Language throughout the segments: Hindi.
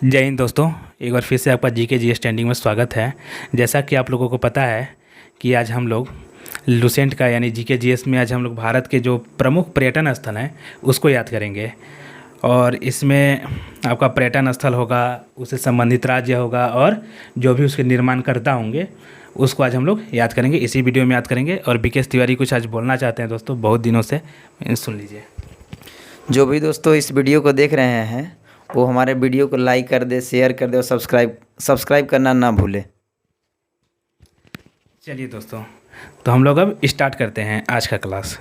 जय हिंद दोस्तों। एक बार फिर से आपका जीके जी स्टैंडिंग में स्वागत है। जैसा कि आप लोगों को पता है कि आज हम लोग लुसेंट का यानी जीके जीएस में आज हम लोग भारत के जो प्रमुख पर्यटन स्थल हैं उसको याद करेंगे। और इसमें आपका पर्यटन स्थल होगा, उससे संबंधित राज्य होगा और जो भी उसके निर्माणकर्ता होंगे उसको आज हम लोग याद करेंगे, इसी वीडियो में याद करेंगे। और बीके तिवारी कुछ आज बोलना चाहते हैं दोस्तों, बहुत दिनों से, सुन लीजिए। जो भी दोस्तों इस वीडियो को देख रहे हैं वो हमारे वीडियो को लाइक कर दे, शेयर कर दे और सब्सक्राइब करना ना भूले। चलिए दोस्तों, तो हम लोग अब स्टार्ट करते हैं आज का क्लास।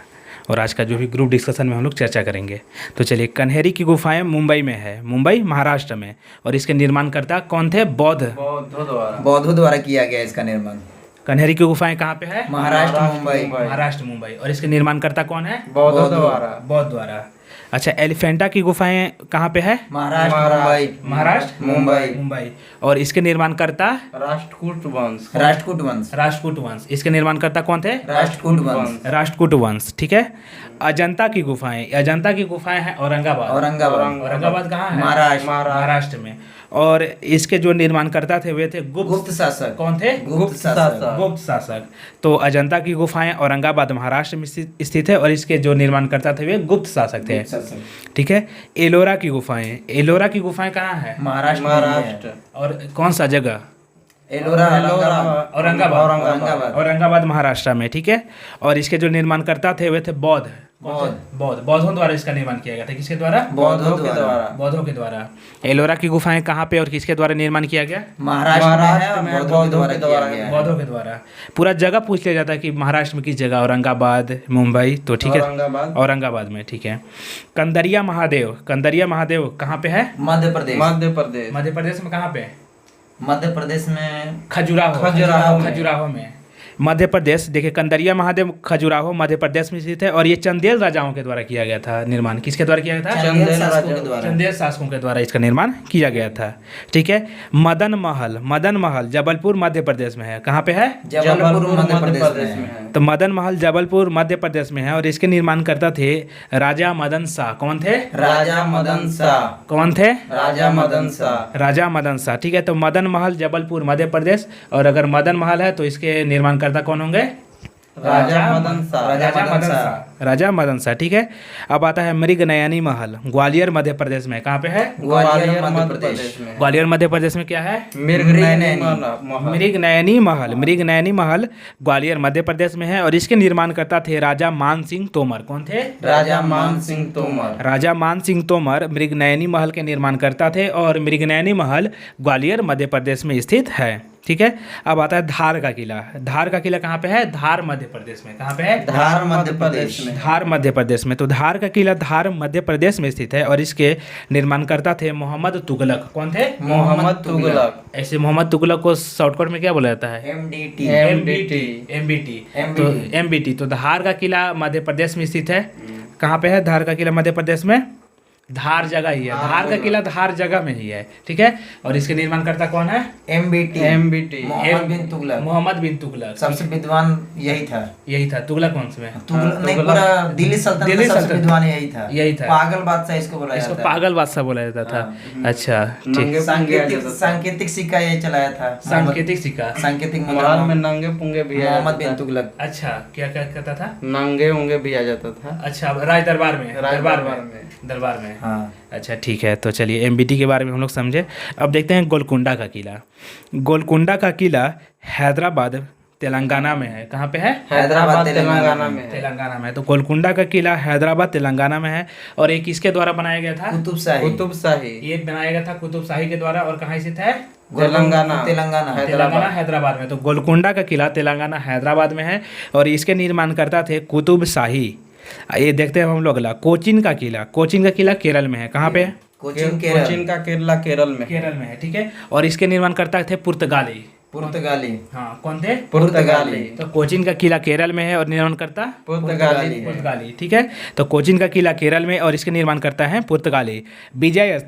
और आज का जो भी ग्रुप डिस्कशन में हम लोग चर्चा करेंगे। तो चलिए, कन्हेरी की गुफाएं मुंबई में है, मुंबई महाराष्ट्र में। और इसके निर्माणकर्ता कौन थे? बौद्धों द्वारा किया गया इसका निर्माण। कन्हेरी की गुफाएं कहाँ पे है? महाराष्ट्र मुंबई। महाराष्ट्र मुंबई। और इसके निर्माणकर्ता कौन है? बौद्धों द्वारा। बौद्ध द्वारा। अच्छा, एलिफेंटा की गुफाएं कहाँ पे है? महाराष्ट्र मुंबई। महाराष्ट्र मुंबई। और इसके निर्माणकर्ता राष्ट्रकूट वंश। इसके निर्माणकर्ता कौन थे? राष्ट्रकूट वंश। ठीक है। अजंता की गुफाएं हैं औरंगाबाद कहाँ है? महाराष्ट्र में। और इसके जो निर्माणकर्ता थे वे थे गुप्त शासक। कौन थे? गुप्त शासक। तो अजंता की गुफाएं औरंगाबाद महाराष्ट्र में स्थित है और इसके जो निर्माणकर्ता थे वे गुप्त शासक थे। ठीक है। एलोरा की गुफाएं कहाँ है? महाराष्ट्र। और कौन सा जगह? औरंगाबाद महाराष्ट्र में। ठीक है। और इसके जो निर्माणकर्ता थे वे थे बौद्धों द्वारा इसका निर्माण किया गया था। किसके द्वारा? बौद्धों के द्वारा। एलोरा की गुफाएं कहाँ पे और किसके द्वारा निर्माण किया गया? महाराष्ट्र में बौद्धों के द्वारा। पूरा जगह पूछ लिया जाता है कि महाराष्ट्र में किस जगह? औरंगाबाद, मुंबई। तो ठीक है, औरंगाबाद में। ठीक है। कंदरिया महादेव कहाँ पे है? मध्य प्रदेश में। कहाँ पे? मध्य प्रदेश में खजुराहो में। मध्य प्रदेश। देखिए, कंदरिया महादेव खजुराहो मध्य प्रदेश में स्थित है। और ये चंदेल राजाओं के द्वारा किया गया था निर्माण। किसके द्वारा किया गया था? चंदेल शासकों के द्वारा इसका निर्माण किया गया था। ठीक है। मदन महल जबलपुर मध्य प्रदेश में है। कहाँ पे है? जबलपुर मध्य प्रदेश में है। तो मदन महल जबलपुर मध्य प्रदेश में है और इसके निर्माणकर्ता थे राजा मदन शाह। कौन थे? राजा मदन शाह। ठीक है। तो मदन महल जबलपुर मध्य प्रदेश। और अगर मदन महल है तो इसके निर्माणकर्ता कौन होंगे? राजा मदन शाह। ठीक है। अब आता है मृगनयनी महल, ग्वालियर मध्य प्रदेश में। कहाँ पे है? ग्वालियर मध्य प्रदेश में। क्या है? मृगनयनी महल ग्वालियर मध्य प्रदेश में है। और इसके निर्माणकर्ता थे राजा मान सिंह तोमर। कौन थे? राजा मान सिंह तोमर मृगनयनी महल के निर्माणकर्ता थे। और मृगनयनी महल ग्वालियर मध्य प्रदेश में स्थित है। ठीक है। अब आता है धार का किला कहाँ पे है? धार मध्य प्रदेश में। कहाँ पे है? धार मध्य प्रदेश में। तो धार का किला धार मध्य प्रदेश में स्थित है और इसके निर्माणकर्ता थे मोहम्मद तुगलक। कौन थे? मोहम्मद तुगलक। ऐसे मोहम्मद तुगलक को शॉर्टकट में क्या बोला जाता है? MBT। तो धार का किला मध्य प्रदेश में स्थित है। कहाँ पे है धार का किला? मध्य प्रदेश में। धार जगह ही है। धार का किला धार जगह में ही है। ठीक है। और इसके निर्माणकर्ता कौन है? MBT मोहम्मद बिन तुगलक। सबसे विद्वान यही था। तुगलक वंश में। नहीं, पूरा दिल्ली सल्तनत सबसे विद्वान यही था। पागल बादशाह इसको पागल बादशाह बोला जाता था। अच्छा, ठीक। सांकेतिक सिक्का ये चलाया था। सांकेतिक महल में नंगे पुंगे भी मोहम्मद बिन तुगलक। अच्छा, क्या कहता था? नंगे होंगे भी आ जाता था। अच्छा, राज दरबार में। हाँ। अच्छा, ठीक है। तो चलिए, MBT के बारे में हम लोग समझे। अब देखते हैं गोलकुंडा का किला हैदराबाद तेलंगाना में है। कहाँ पे है? हैदराबाद तेलंगाना में। तो गोलकुंडा का किला हैदराबाद तेलंगाना में है। और एक किसके द्वारा बनाया गया था? कुतुब शाही। ये बनाया गया था कुतुब शाही के द्वारा। और कहाँ स्थित है? तेलंगाना हैदराबाद में। तो गोलकुंडा का किला तेलंगाना हैदराबाद में है और इसके निर्माणकर्ता थे कुतुब शाही। ये देखते हैं हम लोग अगला, कोचीन का किला केरल में है। कहाँ पे? कोचीन का किला केरल में है। ठीक है। और इसके निर्माणकर्ता थे पुर्तगाली। हाँ, कौन थे? पुर्तगाली। तो कोचीन का किला केरल में है और निर्माणकर्ता पुर्तगाली। ठीक है। तो कोचीन का किला केरल में और इसके निर्माणकर्ता हैं पुर्तगाली। विजय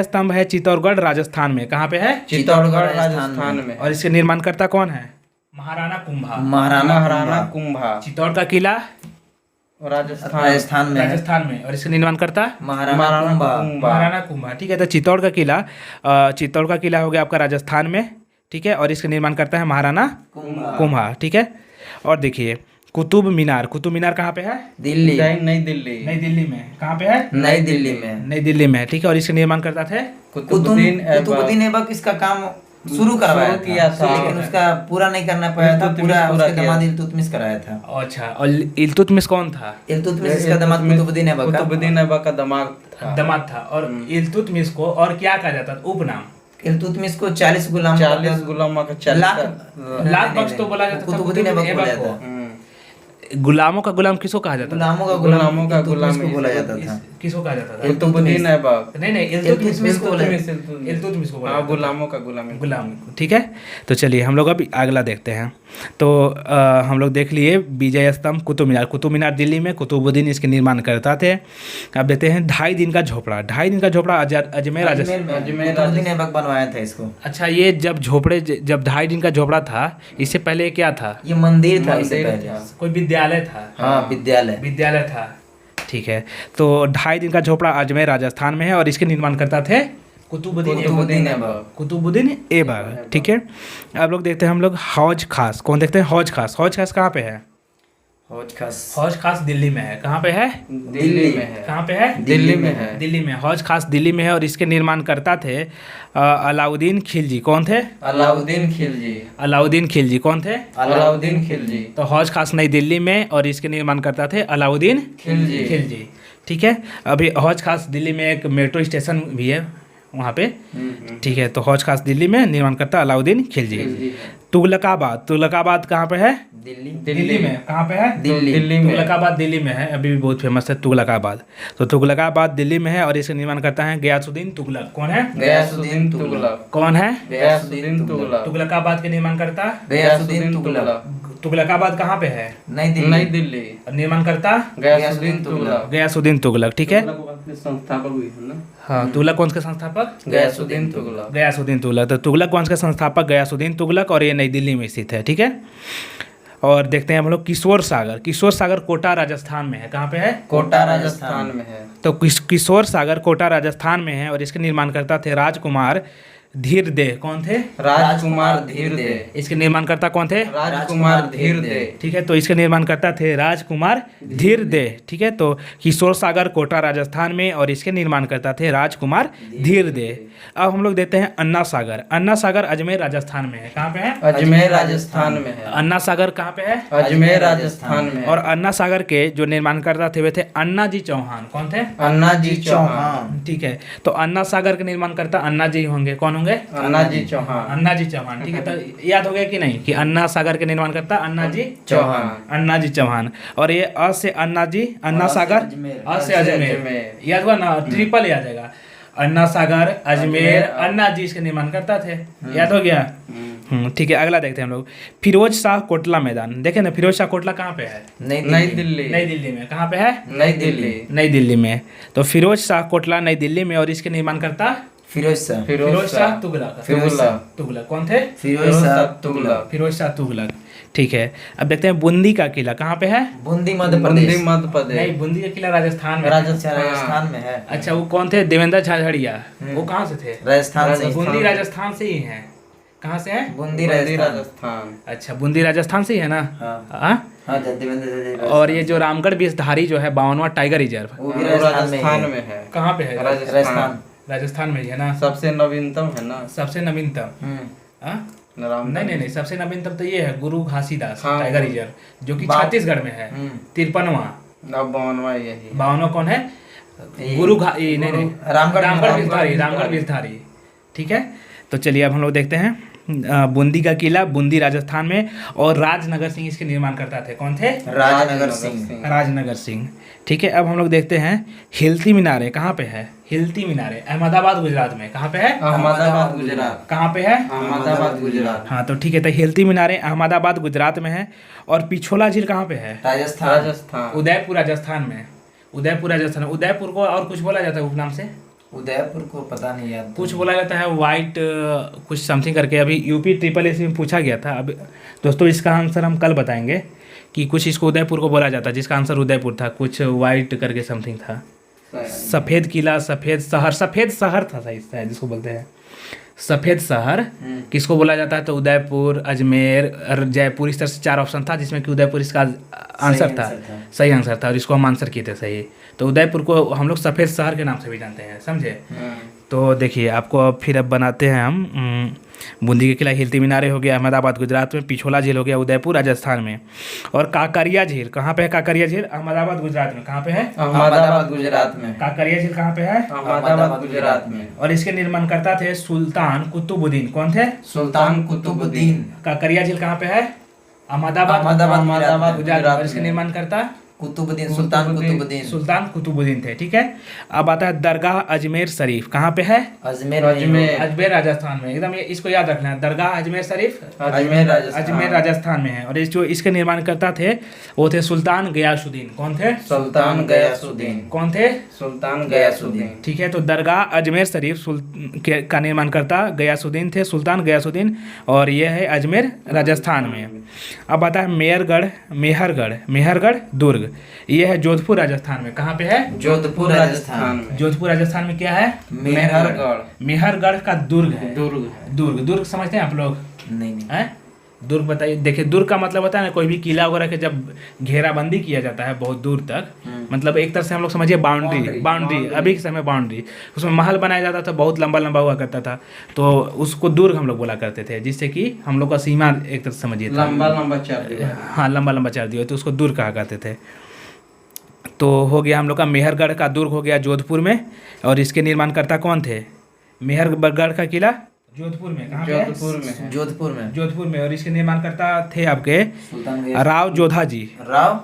स्तंभ है चित्तौड़गढ़ राजस्थान में। कहाँ पे है? चित्तौड़गढ़ राजस्थान में। और इसके निर्माणकर्ता कौन है? महाराणा कुंभा। महाराणा कुंभा। चित्तौड़ का किला राजस्थान में है। राजस्थान में। और इसका निर्माण करता महाराणा कुंभा। महाराणा कुंभा। ठीक है, तो चित्तौड़ का किला, चित्तौड़ का किला हो गया आपका राजस्थान में। ठीक है, और इसका निर्माण करता है महाराणा कुंभा। ठीक है, और देखिए कुतुब मीनार, कुतुब मीनार कहाँ पे है? दिल्ली। नई दिल्ली। नई दिल्ली में। कहाँ पे है? नई दिल्ली में। नई दिल्ली में। ठीक है, और इसका निर्माण करता थे कुतुबुद्दीन ऐबक इसका काम शुरू करवाया किया था, लेकिन उसका पूरा नहीं करना पाया था, पूरा उसके दामाद इल्तुतमिश कराया था। अच्छा, और इल्तुतमिश कौन था? इल्तुतमिश इसका दामाद कुतुबुद्दीन ऐबक का दामाद था। और इल्तुतमिश को और क्या कहा जाता था उपनाम? इल्तुतमिश को 40 गुलामों का लाख बख्श तो बोला जाता था कुतुबुद्दीन ऐबक बोला जाता। गुलामों का गुलाम किसको कहा जाता था? गुलामों का गुलाम को बोला जाता था। किसको कहा जाता था? कुतुबुद्दीन ऐबक। नहीं, इल्तुतमिश को बोला गुलामों का गुलाम। ठीक है, तो चलिए हम लोग अब अगला देखते हैं। तो हम लोग देख लिए विजय स्तंभ, कुतुब मीनार। कुतुब मीनार दिल्ली में कुतुबुद्दीन इसके निर्माण करता थे। अब देखते हैं 2.5 दिन का झोपड़ा। 2.5 दिन का झोपड़ा अजमेर कुतुबुद्दीन ऐबक बनवाया था इसको। अच्छा, ये जब 2.5 दिन का झोपड़ा था, इससे पहले क्या था? ये मंदिर था, इससे पहले कोई विद्यालय था। हाँ, विद्यालय था। ठीक है, तो 2.5 दिन का झोपड़ा अजमेर राजस्थान में है और इसके निर्माण करता थे कुतुबुद्दीन ऐबक। ठीक है, अब लोग देखते हैं हम लोग हौज खास। कौन देखते हैं? हौज खास। हौज खास कहाँ पे है? हौज खास दिल्ली में है। कहाँ पे है? दिल्ली में है। कहाँ पे है? दिल्ली में है। दिल्ली में। हौज खास दिल्ली में है और इसके निर्माण करता थे अलाउद्दीन खिलजी। कौन थे? अलाउद्दीन खिलजी। कौन थे? अलाउद्दीन खिलजी। तो हौज खास नई दिल्ली में और इसके निर्माण करता थे अलाउद्दीन खिलजी। ठीक है, अभी हौज खास दिल्ली में एक मेट्रो स्टेशन भी है वहाँ पे। ठीक है, तो हौज खास दिल्ली में निर्माण करता अलाउद्दीन खिलजी। तुगलकाबाद कहाँ पे है? दिल्ली में। कहाँ पे है? दिल्ली में। तुगलकाबाद दिल्ली में है, अभी भी बहुत फेमस है तुगलकाबाद। तो तुगलकाबाद दिल्ली में है और इसका निर्माण करता है गयासुद्दीन तुगलक। कौन है? गयासुद्दीन तुगलक। कौन है? गयासुद्दीन तुगलक। तुगलकाबाद के निर्माण करता गयासुद्दीन तुगलक। तुगलकाबाद कहाँ पे है? नई दिल्ली। निर्माण करता गयासुद्दीन तुगलक। ठीक है, संस्थापक भी है ना। हाँ, तुगलक वंश के संस्थापक गयासुद्दीन तुगलक। तो तुगलक वंश के संस्थापक गयासुद्दीन तुगलक और ये नई दिल्ली में स्थित है। ठीक है, और देखते हैं हम लोग किशोर सागर कोटा राजस्थान में है। कहाँ पे है? कोटा राजस्थान में है। तो किशोर सागर कोटा राजस्थान में है और इसके निर्माण करता थे राजकुमार धीरदेह। कौन थे? राजकुमार धीरदेह। इसके निर्माण करता कौन थे? राजकुमार धीरदेह। ठीक है, तो इसके निर्माण करता थे राजकुमार धीरदेह। ठीक है, तो किशोर सागर कोटा राजस्थान में और इसके निर्माण करता थे राजकुमार धीरदेह। अब हम लोग देते हैं अन्ना सागर अजमेर राजस्थान में है। कहाँ पे है? अजमेर राजस्थान में है। अन्ना सागर कहाँ पे है? अजमेर राजस्थान में। और अन्ना सागर के जो निर्माण करता थे वे थे अन्ना जी चौहान। कौन थे? अन्ना जी चौहान। ठीक है, तो अन्ना सागर के निर्माण करता अन्ना जी होंगे। कौन होंगे? अन्ना जी चौहान। ठीक है, तो याद हो गया कि नहीं कि अन्ना सागर के निर्माण करता अन्ना जी चौहान। और ये अ से अन्ना जी, अन्ना सागर, अ से अजमेर। याद हुआ ना, ट्रिपल याद आएगा। अन्ना सागर, अजमेर, अन्ना जी इसके निर्माण करता थे। याद हो गया? ठीक है, अगला देखते हैं हम लोग फिरोज शाह कोटला मैदान। देखे ना, फिरोज शाह कोटला कहाँ पे है? नई दिल्ली में। कहाँ पे है? नई दिल्ली में। तो फिरोज शाह कोटला नई दिल्ली में और इसके निर्माण करता फिरोज शाह तुगलक। कौन थे? फिरोज शाह तुगलक। ठीक है, अब देखते हैं बूंदी का किला कहाँ पे है? बूंदी मध्य प्रदेश। नहीं, बूंदी का किला राजस्थान में है। अच्छा, वो कौन थे? देवेंद्र झाझड़िया। वो कहाँ से थे? राजस्थान से। बूंदी राजस्थान से ही है। कहाँ से है? बूंदी राजस्थान। अच्छा, बूंदी राजस्थान से ही है ना। हाँ, और ये जो रामगढ़ विषधारी जो है 52वां टाइगर रिजर्व, वो भी राजस्थान में है। कहाँ पे है? राजस्थान में ही है ना। सबसे नवीनतम है ना। सबसे नवीनतम नहीं, सबसे नवीनतम तो ये है गुरु घासीदास टाइगर रिजर्व, जो कि छत्तीसगढ़ में है। 53वां। यही 52वां कौन है? रामगढ़ विषधारी। ठीक है, तो चलिए अब हम लोग देखते हैं बूंदी का किला, बूंदी राजस्थान में, और राजनगर सिंह इसके निर्माण करता थे। कौन थे? राजनगर सिंह। ठीक है, अब हम लोग देखते हैं हिल्ती मीनारे कहाँ पे है? हिल्ती मीनारे अहमदाबाद गुजरात में। कहाँ पे है? अहमदाबाद गुजरात। कहाँ पे है? अहमदाबाद गुजरात। हाँ, तो ठीक है, तो हिल्ती मीनारे अहमदाबाद गुजरात में है। और पिछोला झील कहाँ पे है? राजस्थान। उदयपुर राजस्थान में। उदयपुर को और कुछ बोला जाता है उपनाम से? उदयपुर को पता नहीं याद। कुछ बोला जाता है वाइट कुछ समथिंग करके। अभी यूपी SSS में पूछा गया था। अब दोस्तों इसका आंसर हम कल बताएंगे कि कुछ इसको उदयपुर को बोला जाता, जिसका आंसर उदयपुर था, कुछ वाइट करके समथिंग था। सफ़ेद किला, सफ़ेद शहर था सही है जिसको बोलते हैं सफ़ेद शहर। किसको बोला जाता है? तो उदयपुर, अजमेर और जयपुर, इस तरह से 4 ऑप्शन था जिसमें कि उदयपुर इसका आंसर था, सही आंसर था और इसको हम आंसर किए थे सही। तो उदयपुर को हम लोग सफ़ेद शहर के नाम से भी जानते हैं, समझे। तो देखिए आपको फिर अब बनाते हैं हम बूंदी के किला, हिलती मीनारे हो गया अहमदाबाद गुजरात में, पिछोला झील हो गया उदयपुर राजस्थान में, और काकरिया झील कहाँ पे है? काकरिया झील अहमदाबाद गुजरात में। कहाँ पे है? अहमदाबाद गुजरात में। काकरिया झील कहाँ पे है? अहमदाबाद गुजरात में। और इसके निर्माणकर्ता थे सुल्तान कुतुबुद्दीन। कौन थे? सुल्तान कुतुबुद्दीन। काकरिया झील कहाँ पे है? अहमदाबाद गुजरात। और इसके निर्माणकर्ता कुतुबुद्दीन, सुल्तान कुतुबुद्दीन थे। ठीक है, अब आता है दरगाह अजमेर शरीफ। कहाँ पे है? अजमेर राजस्थान में। एकदम इसको याद रखना है, दरगाह अजमेर शरीफ अजमेर राजस्थान में है। और इस जो इसके निर्माणकर्ता थे वो थे सुल्तान गयासुद्दीन। कौन थे? सुल्तान गयासुद्दीन। कौन थे? सुल्तान गयासुद्दीन। ठीक है, तो दरगाह अजमेर शरीफ का निर्माणकर्ता गयासुद्दीन थे, सुल्तान गयासुद्दीन, और ये है अजमेर राजस्थान में। अब आता है मेहरगढ़ दुर्ग, ये है जोधपुर राजस्थान में। कहाँ पे है? जोधपुर राजस्थान में क्या है? मेहरगढ़ का दुर्ग है। दुर्ग समझते हैं आप लोग? नहीं है दुर्ग बताइए। देखिए दुर्ग का मतलब होता है ना, कोई भी किला वगैरह के जब घेराबंदी किया जाता है बहुत दूर तक, मतलब एक तरह से हम लोग समझिए बाउंड्री अभी के समय बाउंड्री, उसमें महल बनाया जाता था, बहुत लंबा हुआ करता था, तो उसको दुर्ग हम लोग बोला करते थे, जिससे कि हम लोग का सीमा एक तरह से समझिए लंबा चार दिया, तो उसको दुर्ग कहा करते थे। तो हो गया हम लोग का मेहरगढ़ का दुर्ग हो गया जोधपुर में, और इसके निर्माणकर्ता कौन थे? मेहरगढ़ का किला जोधपुर में। कहाँ पे? जोधपुर में। और इसके निर्माणकर्ता थे आपके राव जोधा जी। हाँ,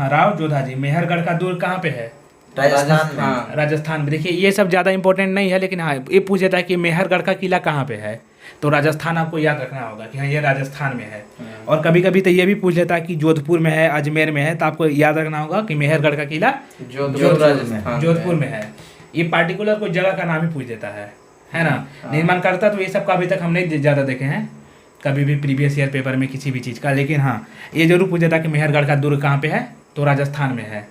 राव जोधा जी। मेहरगढ़ का दुर्ग कहाँ पे है? राजस्थान में। देखिए ये सब ज़्यादा इंपॉर्टेंट नहीं है, लेकिन हाँ ये पूछ देता है कि मेहरगढ़ का किला कहाँ पे है, तो राजस्थान आपको याद रखना होगा कि हाँ ये राजस्थान में है। और कभी कभी तो ये भी पूछ लेता है कि जोधपुर में है, अजमेर में है, तो आपको याद रखना होगा कि मेहरगढ़ का किला जोधपुर में है। ये पार्टिकुलर कोई जगह का नाम ही पूछ देता है ना। निर्माणकर्ता तो ये सब का अभी तक हम नहीं ज़्यादा देखे हैं कभी भी प्रीवियस ईयर पेपर में किसी भी चीज़ का, लेकिन हाँ ये जरूर पूछ देता है कि मेहरगढ़ का दुर्ग कहाँ पे है, तो राजस्थान में है।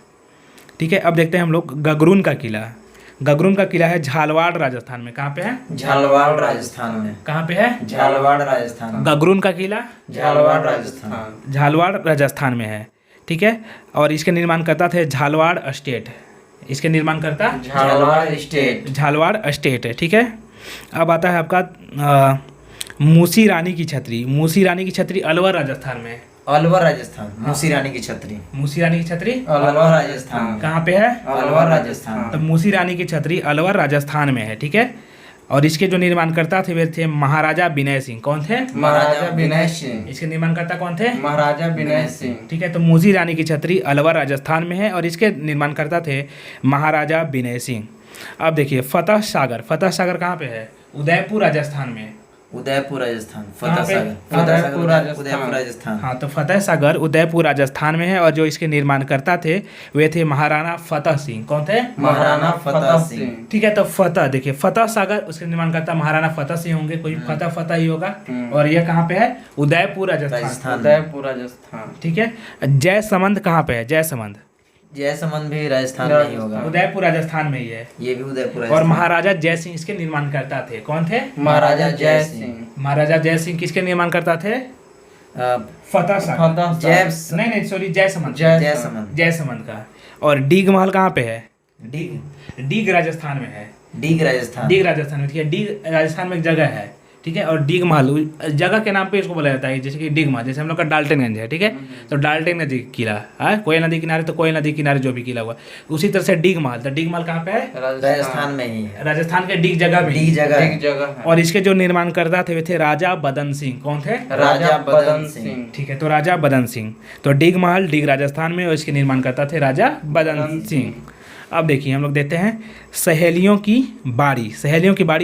ठीक है, अब देखते हैं हम लोग गगरून का किला। गगरून का किला है झालवाड़ राजस्थान में। कहाँ पे है? झालवाड़ राजस्थान में। कहाँ पे है? झालवाड़ राजस्थान। गगरून का किला झालवाड़ राजस्थान में है। ठीक है, और इसके निर्माणकर्ता थे झालवाड़ स्टेट। इसके निर्माणकर्ता झालवाड़ स्टेट है। ठीक है, अब आता है आपका मूसी रानी की छतरी अलवर राजस्थान में। मूसी रानी की छतरी अलवर राजस्थान। कहाँ पे है? अलवर राजस्थान। तो मूसी रानी की छतरी अलवर राजस्थान में है। ठीक है, और इसके जो निर्माणकर्ता थे वे थे महाराजा विनय सिंह। कौन थे? महाराजा विनय सिंह। इसके निर्माणकर्ता कौन थे? महाराजा विनय सिंह। ठीक है, तो मूसी रानी की छतरी अलवर राजस्थान में है, और इसके निर्माणकर्ता थे महाराजा विनय सिंह। अब देखिए फतेह सागर कहाँ पे है? उदयपुर राजस्थान में। उदयपुर राजस्थान। हाँ, तो फतेह सागर उदयपुर राजस्थान में है, और जो इसके निर्माणकर्ता थे वे थे महाराणा फतेह सिंह। कौन थे? महाराणा फतेह सिंह। ठीक है, तो देखिए फतेह सागर उसके निर्माणकर्ता महाराणा फतेह सिंह होंगे, कोई फतेह ही होगा। और यह कहाँ पे है? उदयपुर राजस्थान। ठीक है, जयसमंद कहाँ पे है? जयसमंद भी राजस्थान में ही होगा। उदयपुर राजस्थान में ही है, ये भी उदयपुर। और महाराजा जय सिंह इसके निर्माणकर्ता थे। कौन थे? महाराजा जय सिंह। किसके निर्माणकर्ता थे? फतेह सागर। जयसमंद का। और डीग महल कहाँ पे है? डीग राजस्थान में है। डीग राजस्थान में। ठीक है, डीग राजस्थान में एक जगह है। ठीक है, और डीग महल जगह के नाम पे इसको बोला जाता है, जैसे कि डीग महल, जैसे हम लोग का डाल्टनगंज है। ठीक है, तो डाल्टनगंज किला है, कोयल नदी किनारे, तो कोयल नदी किनारे जो भी किला हुआ, उसी तरह से डीग महल। तो डीग महल कहाँ पे है? राजस्थान में ही। राजस्थान के डीग जगह में। और इसके जो निर्माणकर्ता थे वे थे राजा बदन सिंह। कौन थे? राजा बदन सिंह। ठीक है, तो राजा बदन सिंह। तो डीग महल डीग राजस्थान में, और इसके निर्माणकर्ता थे राजा बदन सिंह। अब देखिए हम लोग देते हैं सहेलियों की बाड़ी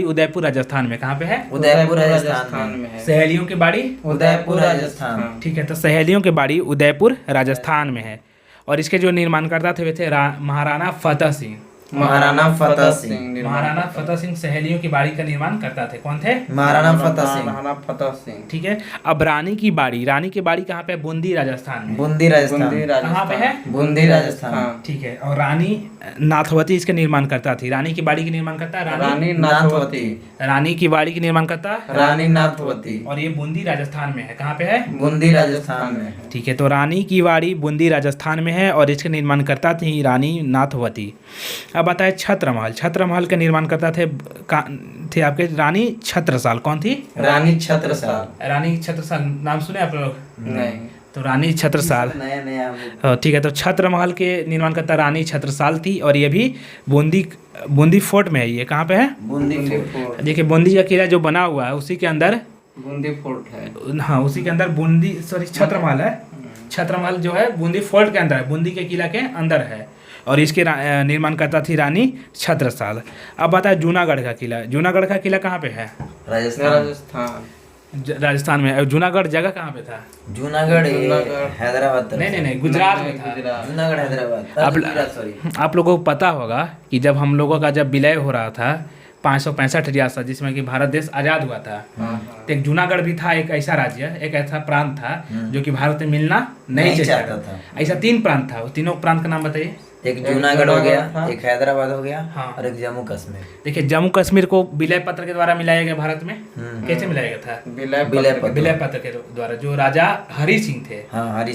उदयपुर राजस्थान में। कहाँ पे है? उदयपुर राजस्थान में। सहेलियों की बाड़ी उदयपुर राजस्थान। ठीक है, तो सहेलियों की बाड़ी उदयपुर राजस्थान में है, और इसके जो निर्माणकर्ता थे वे थे महाराणा फतेह सिंह। महाराणा फतेह सिंह। महाराणा फतेह सिंह सहेलियों की बाड़ी का निर्माण करता थे। कौन थे? महाराणा फतेह सिंह। महाराणा फतेह सिंह। ठीक है। अब रानी की बाड़ी कहाँ पे? बूंदी राजस्थान में। बूंदी राजस्थान। कहाँ पे है? बूंदी राजस्थान। ठीक है। और रानी नाथवती इसके निर्माण करता थी। रानी की बाड़ी की निर्माण करता है रानी नाथवती। रानी की बाड़ी की निर्माण करता है रानी नाथवती। और ये बूंदी राजस्थान में है। कहाँ पे है? बूंदी राजस्थान में। ठीक है। तो रानी की बाड़ी बूंदी राजस्थान में है और इसके निर्माण करता थी रानी नाथवती। अब आता है छत्रमहल। छत्रमहल का निर्माण करता थे आपके रानी छत्रसाल। कौन थी? रानी छत्रसाल। रानी छत्रसाल नाम सुने आप लोग? नहीं। तो रानी छत्रसाल। नया ठीक है। तो छत्रमहल के निर्माण करता रानी छत्रसाल थी और ये भी बूंदी फोर्ट में है। ये कहाँ पे है? बूंदी फोर्ट। देखिए बूंदी का किला जो बना हुआ है उसी के अंदर बूंदी फोर्ट है। हाँ, उसी के अंदर छत्रमहल है। छत्रमहल जो है बूंदी फोर्ट के अंदर है, बूंदी के किला के अंदर है और इसके निर्माण करता थी रानी छत्रसाल। अब बता है जूनागढ़ का किला। जूनागढ़ का किला कहाँ पे है? राजस्थान में। जूनागढ़ जगह कहाँ पे था? जूनागढ़ हैदराबाद। नहीं, गुजरात में था। जूनागढ़ हैदराबाद। आप लोगों को पता होगा कि जब हम लोगों का विलय हो रहा था 565 रियासत जिसमें कि भारत देश आजाद हुआ था, तो एक जूनागढ़ भी था, एक ऐसा राज्य, एक ऐसा प्रांत था जो कि भारत में मिलना नहीं चाहता था। ऐसा 3 प्रांत था। उस तीनों प्रांत का नाम बताइए। एक जूनागढ़ हो गया, एक हैदराबाद हो गया, हाँ, और एक जम्मू कश्मीर। देखिए जम्मू कश्मीर को विलय पत्र के द्वारा मिलाया गया भारत में। कैसे मिलाया गया था? विलय पत्र के द्वारा, जो राजा हरि सिंह थे। हाँ, हरि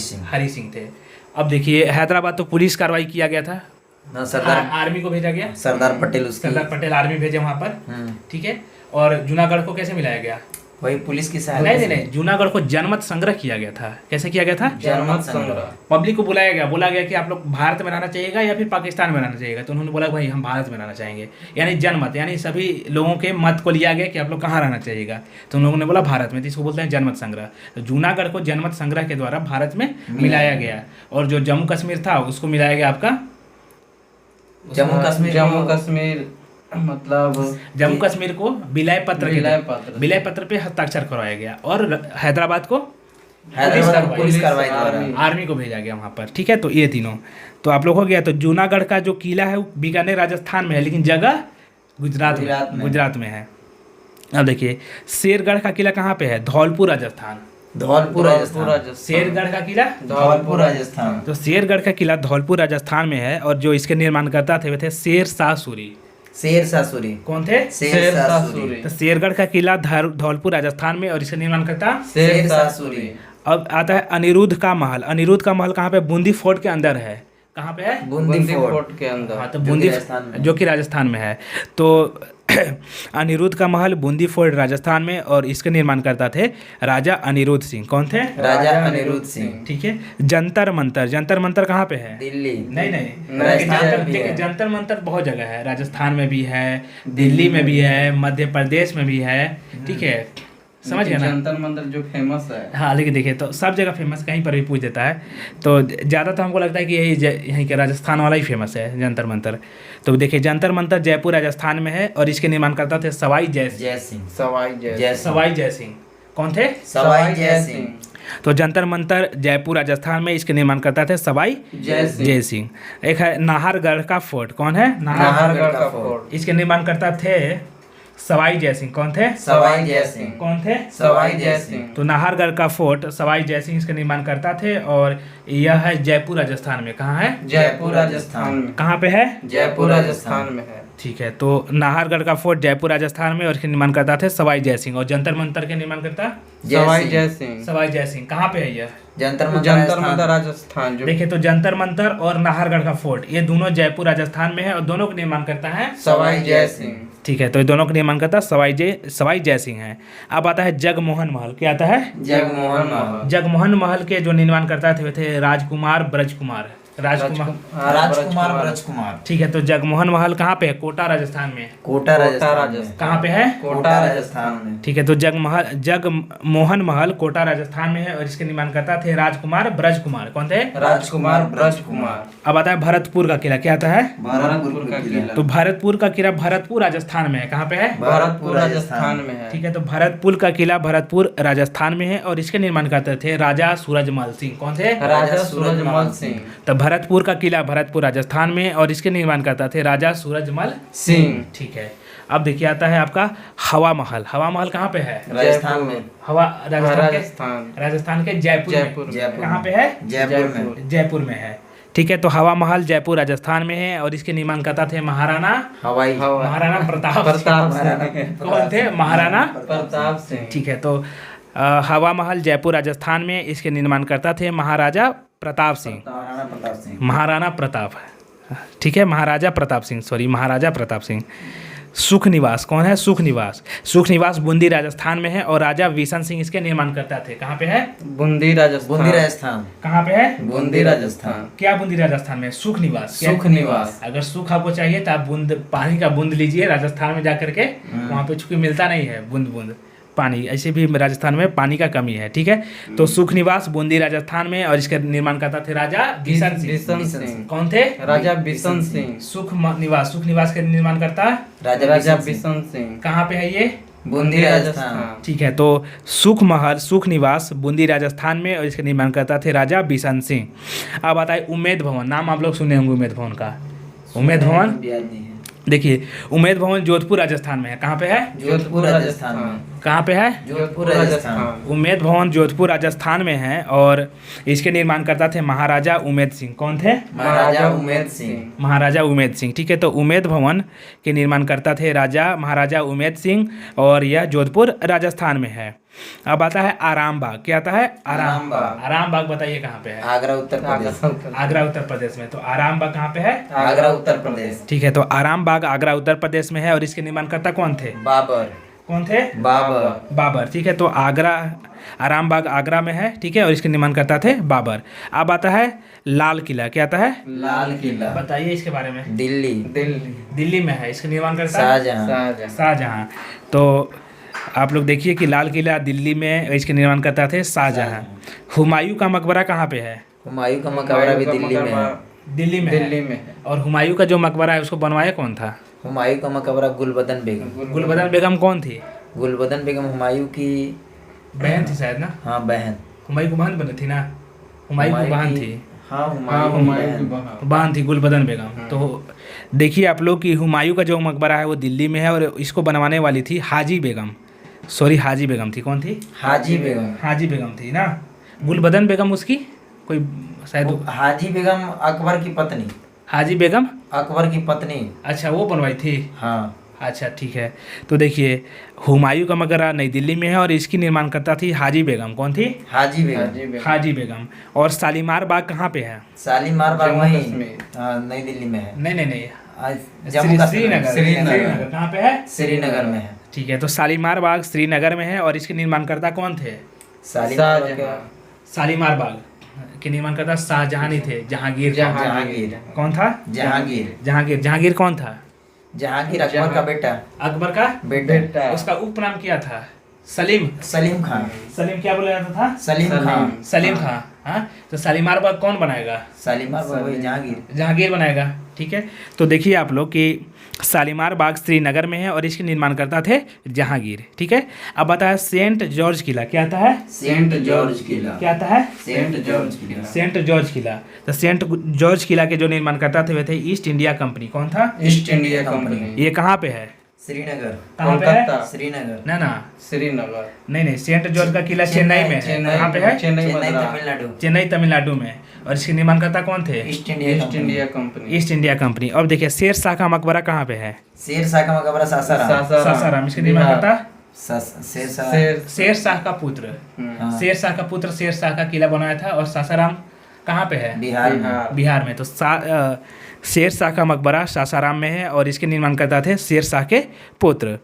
सिंह थे। अब देखिए हैदराबाद तो पुलिस कार्रवाई किया गया था, सरदार आर्मी को भेजा गया, सरदार पटेल आर्मी भेजे वहाँ पर। ठीक है। और जूनागढ़ को कैसे मिलाया गया? वही पुलिस की सहायता। नहीं, जूनागढ़ को जनमत संग्रह किया गया था। कैसे किया गया था? जनमत संग्रह। पब्लिक को बुलाया गया, बोला गया कि आप लोग भारत में रहना चाहिएगा या फिर पाकिस्तान में रहना चाहिएगा। तो उन्होंने बोला भाई हम भारत में रहना चाहेंगे, यानी जनमत, यानी सभी लोगों के मत को लिया गया कि आप लोग कहाँ रहना चाहिएगा। तो उन लोगों ने बोला भारत में, तो इसको बोलते हैं जनमत संग्रह। तो जूनागढ़ को जनमत संग्रह के द्वारा भारत में मिलाया गया और जो जम्मू कश्मीर था उसको मिलाया गया आपका जम्मू कश्मीर मतलब जम्मू कश्मीर को विलय पत्र पे हस्ताक्षर करवाया गया और हैदराबाद को पुलिस कार्रवाई द्वारा आर्मी को भेजा गया वहाँ पर। ठीक है। तो ये तीनों तो आप लोग हो गया। तो जूनागढ़ का जो किला है वो बीकानेर राजस्थान में है, लेकिन जगह गुजरात में है। अब देखिए शेरगढ़ का किला कहाँ पे है? धौलपुर राजस्थान। शेरगढ़ का किला धौलपुर राजस्थान। तो शेरगढ़ का किला धौलपुर राजस्थान में है और जो इसके निर्माण करता थे वे थे शेर शाह सूरी। कौन थे? शेर शाह सूरी। तो शेरगढ़ का किला धौलपुर राजस्थान में और इसका निर्माण करता शेर शाह सूरी। अब आता है अनिरुद्ध का महल। अनिरुद्ध का महल कहाँ पे? बूंदी फोर्ट के अंदर है। कहाँ पे है? बूंदी फोर्ट के अंदर। हाँ, तो बूंदी जो कि राजस्थान में है। तो अनिरुद्ध का महल बूंदी फोर्ट राजस्थान में और इसके निर्माण करता थे राजा अनिरुद्ध सिंह। कौन थे? राजा अनिरुद्ध सिंह। ठीक है। जंतर मंतर कहाँ पे है? दिल्ली। नहीं, जंतर मंतर बहुत जगह है, राजस्थान में भी है, दिल्ली में भी है, मध्य प्रदेश में भी है। ठीक है, समझ गया ना? जंतर मंतर जो फेमस है। हाँ, लेकिन देखिए तो सब जगह फेमस, कहीं पर भी पूछ देता है। तो ज़्यादा तो हमको लगता है कि यहीं के राजस्थान वाला ही फेमस है जंतर मंतर। तो देखिए जंतर मंतर जयपुर राजस्थान में है और इसके निर्माण करता थे सवाई जय सिंह। कौन थे? सवाई जय सिंह। तो जंतर मंतर जयपुर राजस्थान में इसके निर्माण करता थे सवाई जय सिंह। एक है नाहरगढ़ का फोर्ट। कौन है? नाहरगढ़ का फोर्ट। इसके निर्माण करता थे सवाई जय सिंह। कौन थे? सवाई जय सिंह। कौन थे? सवाई जय सिंह। तो नाहरगढ़ का फोर्ट सवाई जय सिंह इसका निर्माण करता थे और यह है जयपुर राजस्थान में। कहाँ है? जयपुर राजस्थान में। कहाँ पे है? जयपुर राजस्थान में है। ठीक है। तो नाहरगढ़ का फोर्ट जयपुर राजस्थान में और इसके निर्माण करता थे सवाई जय सिंह और जंतर मंतर के निर्माण करता सवाई जय सिंह। कहाँ पे है यह? जंतर मंतर राजस्थान। देखिए तो जंतर मंतर और नाहरगढ़ का फोर्ट ये दोनों जयपुर राजस्थान में है और दोनों का निर्माण करता है सवाई जय सिंह। ठीक है। तो ये दोनों का निर्माण करता सवाई जय सिंह है। अब आता है जगमोहन महल। क्या आता है? जगमोहन महल के जो निर्माण करता थे वे थे राजकुमार ब्रजकुमार। ठीक है। तो जगमोहन महल कहाँ पे है? कोटा राजस्थान में। कहाँ पे है? कोटा राजस्थान में। ठीक है। तो जगमोहन महल कोटा राजस्थान में है और इसके निर्माण करता थे राजकुमार ब्रजकुमार। कौन थे? राजकुमार ब्रजकुमार। अब आता है भरतपुर का किला। क्या आता है? भरतपुर का किला। तो भरतपुर का किला भरतपुर राजस्थान में है। कहाँ पे है? भरतपुर राजस्थान में है। ठीक है। तो भरतपुर का किला भरतपुर राजस्थान में है और इसके निर्माण करते थे राजा सूरजमल सिंह। कौन थे? राजा सूरजमल सिंह। तो भरतपुर का किला भरतपुर राजस्थान में, और इसके निर्माण करता थे राजा सूरजमल सिंह। ठीक है। अब देखिए आता है आपका हवा महल। हवा महल कहाँ पे है? राजस्थान में। हवा राजस्थान राजस्थान के जयपुर में। कहाँ पे है? जयपुर में है। ठीक है, तो हवा महल जयपुर राजस्थान में है, और इसके निर्माण करता थे महाराणा प्रताप कौन थे? महाराणा प्रताप सिंह। ठीक है, तो हवा महल जयपुर राजस्थान में, इसके निर्माण करता थे महाराजा प्रताप सिंह। महाराणा प्रताप। ठीक है, महाराजा प्रताप सिंह। सुख निवास कौन है? सुख निवास बूंदी राजस्थान में है, और राजा बिशन सिंह इसके निर्माण करता थे। कहाँ पे है? बूंदी राजस्थान। कहाँ पे है? बूंदी राजस्थान। क्या बूंदी राजस्थान में? सुख निवास। अगर सुख आपको चाहिए तो आप पानी का बूंद लीजिए राजस्थान में जाकर के, वहाँ पे चूंकि मिलता नहीं है बूंद पानी, ऐसे भी राजस्थान में पानी का कमी है। ठीक है, तो सुख निवास बूंदी राजस्थान में, और इसका निर्माण करता थे राजा बिशन सिंह। कौन थे? राजा बिशन सिंह। सुख निवास का निर्माण करता राजा बिशन सिंह। कहाँ पे है ये? बूंदी राजस्थान। ठीक है, तो सुख निवास बूंदी राजस्थान में, और इसका निर्माण करता थे राजा बिशन सिंह। अब आता है उम्मेद भवन। नाम आप लोग सुने होंगे उम्मेद भवन का। उम्मेद भवन देखिए, उम्मेद भवन जोधपुर राजस्थान में है। कहाँ पे है? जोधपुर राजस्थान में। कहाँ पे है? जोधपुर राजस्थान। उम्मेद भवन जोधपुर राजस्थान में है, और इसके निर्माण करता थे महाराजा उम्मेद सिंह। कौन थे? महाराजा उम्मेद सिंह। ठीक है, तो उम्मेद भवन के निर्माण करता थे महाराजा उम्मेद सिंह, और यह जोधपुर राजस्थान में है। अब आता है आराम बाग। क्या आता है? आराम बाग बताइए कहाँ पे है? आगरा उत्तर प्रदेश में। तो आराम बाग कहाँ पे है? आगरा उत्तर प्रदेश। ठीक है, तो आराम बाग आगरा उत्तर प्रदेश में है, और इसके निर्माण करता कौन थे? बाबर। कौन थे? बाबर। ठीक है, तो आराम बाग आगरा में है। ठीक है, और इसके निर्माण करता थे बाबर। अब आता है लाल किला। क्या आता है? लाल किला। बताइए इसके बारे में। दिल्ली में है, इसका निर्माण करता शाहजहां। तो आप लोग देखिए कि लाल किला दिल्ली में, इसके निर्माण करता थे शाहजहां। हुमायूं का मकबरा कहाँ पे है? हुमायूं का मकबरा भी दिल्ली में है। और हुमायूं का जो मकबरा है उसको बनवाया कौन था? हुमायूं का मकबरा गुलबदन बेगम कौन थी? गुलबदन बेगम हुमायूं की बहन थी शायद ना। हाँ, बहन। हुमायूं की बहन बनी थी ना। हुमायूं की बहन थी। हाँ, हुमायूं की बहन थी गुलबदन बेगम। तो देखिए आप लोग कि हुमायूं का जो मकबरा है वो दिल्ली में है, और इसको बनवाने वाली थी हाजी बेगम थी। कौन थी? हाजी बेगम थी ना। गुलबदन बेगम उसकी कोई शायद हाजी बेगम अकबर की पत्नी। हाजी बेगम अकबर की पत्नी। अच्छा, वो बनवाई थी। हाँ, अच्छा ठीक है। तो देखिए हुमायूं का मकबरा नई दिल्ली में है, और इसकी निर्माण करता थी हाजी बेगम। कौन थी? हाजी बेगम। और शालीमार बाग कहाँ पे है? शालीमार बाग वहीं नई दिल्ली में है। नहीं, श्रीनगर। कहाँ पे है? श्रीनगर में है। ठीक है, तो शालीमार बाग श्रीनगर में है, और इसके निर्माणकर्ता कौन थे? शालीमार बाग के निर्माणकर्ता शाहजहां ही थे। जहांगीर। कौन था? जहांगीर कौन था? जहांगीर अकबर का बेटा। उसका उपनाम क्या था? सलीम खान। क्या बोला जाता था? सलीम खान। हाँ, तो शालीमार बाग कौन बनाएगा? जहांगीर बनाएगा। ठीक है, तो देखिए आप लोग कि शालीमार बाग श्रीनगर में है, और इसके निर्माण करता थे जहांगीर। ठीक है, अब बताया सेंट जॉर्ज किला। क्या आता है? सेंट जॉर्ज किला। तो सेंट जॉर्ज किला के जो निर्माण करता थे वे थे ईस्ट इंडिया कंपनी। कौन था? East India company. ये कहाँ पे है? श्रीनगर। कहाँ पे है? श्रीनगर। ना श्रीनगर नहीं, सेंट जॉर्ज का किला चेन्नई में है। कहाँ पे है? चेन्नई तमिलनाडु में। और इसके निर्माणकर्ता कौन थे? East India company. अब देखिए शेर शाह का मकबरा कहाँ पे है? शेर शाह का मकबरा सासाराम। इसके निर्माणकर्ता शेर शाह का पुत्र। शेर शाह का किला बनाया था, और सासाराम कहाँ पे है? बिहार में। तो शेर शाह का मकबरा सासाराम में है, और इसके निर्माण करता थे शेर शाह के पुत्र।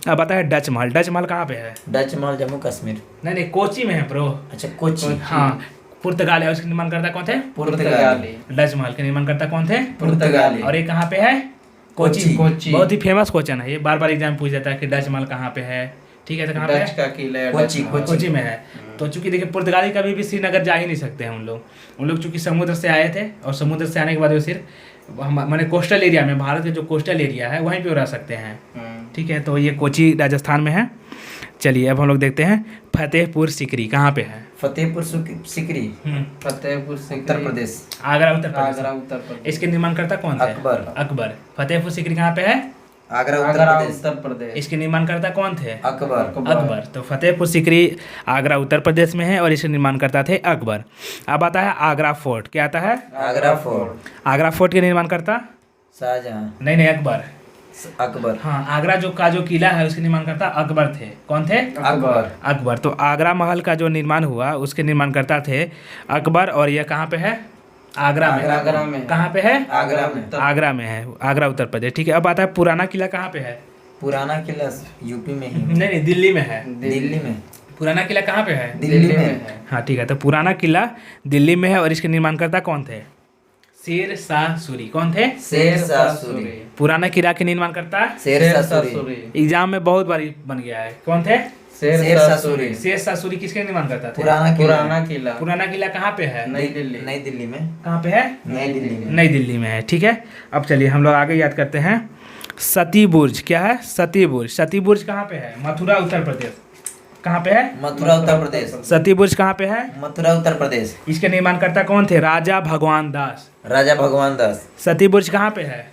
अब आता है डच महल कहाँ पे है? डच महल जम्मू कश्मीर। नहीं, कोची में है ब्रो। अच्छा, कोची। हाँ, पुर्तगाल है। उसके निर्माण करता कौन थे? पुर्तगाली। डच महल के निर्माण करता कौन थे? पुर्तगाली। और ये कहाँ पे है? कोची। बहुत ही फेमस क्वेश्चन है ये, बार एग्जाम पूछ जाता है कि डच महल कहाँ पे है। ठीक है, तो कहाँ पे है? कोची में है। तो चूंकि देखिए पुर्तगाली कभी भी श्रीनगर जा ही नहीं सकते हैं उन लोग चूंकि समुद्र से आए थे, और समुद्र से आने के बाद वो सिर्फ माने कोस्टल एरिया में, भारत के जो कोस्टल एरिया है वहीं पे रह सकते हैं। ठीक है, तो ये कोची राजस्थान में है। चलिए अब हम लोग देखते हैं फतेहपुर सीकरी कहाँ पे है? फतेहपुर सिकरी फतेहपुर उत्तर सिकरी प्रदेश। आगरा उत्तर प्रदेश। आगरा उत्तर प्रदेश। इसके निर्माणकर्ता कौन थे? अकबर। अकबर। फतेहपुर सिकरी कहाँ पे है? आगरा उत्तर आगरा प्रदेश। उत्तर प्रदेश। इसके निर्माणकर्ता कौन थे? अकबर। अकबर। तो फतेहपुर सिकरी आगरा उत्तर प्रदेश में है और इसके निर्माणकर्ता थे अकबर। अब आता है आगरा फोर्ट। क्या आता है? आगरा फोर्ट। आगरा फोर्ट के निर्माणकर्ता? शाहजहां। नहीं, अकबर। अकबर। हाँ, आगरा जो किला है उसके निर्माणकर्ता अकबर थे। कौन थे? अकबर। अकबर। तो आगरा महल का जो निर्माण हुआ उसके निर्माणकर्ता थे अकबर और यह कहाँ पे है? आगरा में। आगरा में। कहाँ पे है? आगरा में। आगरा में है, आगरा उत्तर प्रदेश। ठीक है, अब आता है पुराना किला कहाँ पे है? पुराना किला यूपी में ही। नहीं, दिल्ली में है। दिल्ली में। पुराना किला कहाँ पे है? दिल्ली में है। हाँ ठीक है, तो पुराना किला दिल्ली में है और इसके निर्माणकर्ता कौन थे? शेर शाह सूरी। कौन थे? शेर शाह सूरी। पुराना किला के निर्माणकर्ता? शेर शाह सूरी। एग्जाम में बहुत बार बन गया है। कौन थे? शेर शाह सूरी। शेर शाह सूरी किसके निर्माणकर्ता थे? पुराना किला। पुराना किला कहाँ पे है? नई दिल्ली। नई दिल्ली में। कहाँ पे है? नई दिल्ली में। नई दिल्ली में है। ठीक है, अब चलिए हम लोग आगे याद करते हैं। सती बुर्ज। क्या है? सती बुर्ज। सती बुर्ज कहाँ पे है? मथुरा उत्तर प्रदेश। कहाँ पे है? मथुरा उत्तर प्रदेश। सती बुर्ज कहाँ पे है? मथुरा उत्तर प्रदेश। इसके निर्माणकर्ता कौन थे? राजा भगवान दास। राजा भगवान दास। सती बुर्ज कहाँ पे है?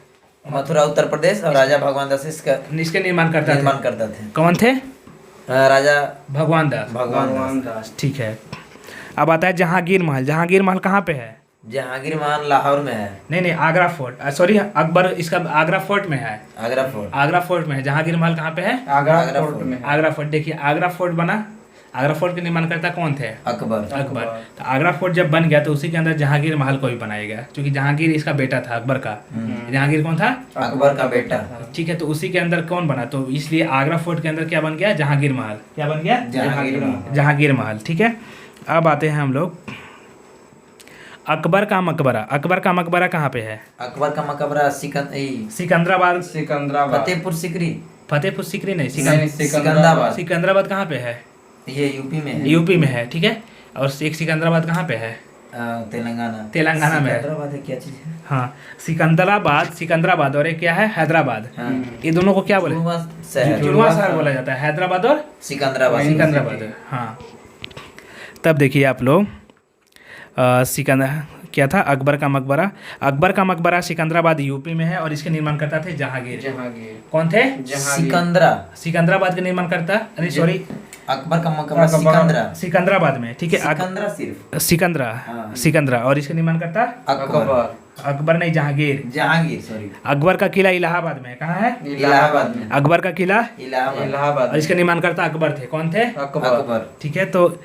मथुरा उत्तर प्रदेश और राजा भगवान दास इसका इसके निर्माणकर्ता निर्माण करता थे। कौन थे? राजा भगवान दास। भगवान दास। ठीक है, अब आता है जहांगीर महल। जहांगीर महल कहाँ पे है? जहांगीर महल लाहौर में है। नहीं, आगरा फोर्ट। सॉरी, अकबर इसका आगरा फोर्ट में है। आगरा फोर्ट। आगरा फोर्ट में है। जहांगीर महल कहाँ पे है? आगरा फोर्ट में। आगरा फोर्ट। देखिए, आगरा फोर्ट बना। आगरा फोर्ट के निर्माणकर्ता कौन थे? अकबर। अकबर। तो आगरा फोर्ट जब बन गया तो उसी के अंदर जहांगीर महल को भी बनाया गया, क्योंकि जहांगीर इसका बेटा था अकबर का। जहांगीर कौन था? अकबर का बेटा। ठीक है, तो उसी के अंदर कौन बना? तो इसलिए आगरा फोर्ट के अंदर क्या बन गया? जहांगीर महल। क्या बन गया? जहांगीर महल। जहांगीर महल। ठीक है, अब आते हैं हम लोग अकबर का मकबरा। अकबर का मकबरा कहाँ पे है? अकबर का मकबरा सिकंदराबाद। सिकंदराबाद। फतेहपुर सिकरी। फतेहपुर सिकरी नहीं, सिकंदराबाद। सिकंदराबाद कहाँ पे है? ये यूपी में है। यूपी में है। ठीक है, और एक सिकंदराबाद कहाँ पे है? तेलंगाना में है। सिकंदराबाद है, क्या चीज है? हाँ, सिकंदराबाद और एक क्या है? हैदराबाद। ये दोनों को क्या बोले? जुड़वा शहर बोला जाता है, हैदराबाद और सिकंदराबाद। हाँ, तब देखिए आप लोग क्या था? अकबर का मकबरा। अकबर का मकबरा सिकंदराबाद यूपी में है और इसके निर्माणकर्ता थे जहांगीर। कौन थे? सिकंदराबाद के निर्माणकर्ता। अरे सॉरी, अकबर का मकबरा सिकंदराबाद में। ठीक है, सिकंदरा और इसके निर्माणकर्ता अकबर नहीं, जहांगीर। सॉरी, अकबर का किला इलाहाबाद में। कहाँ है? इलाहाबाद में। अकबर का किला इलाहाबाद। और इसके निर्माणकर्ता अकबर थे। कौन थे? अकबर। ठीक है, तो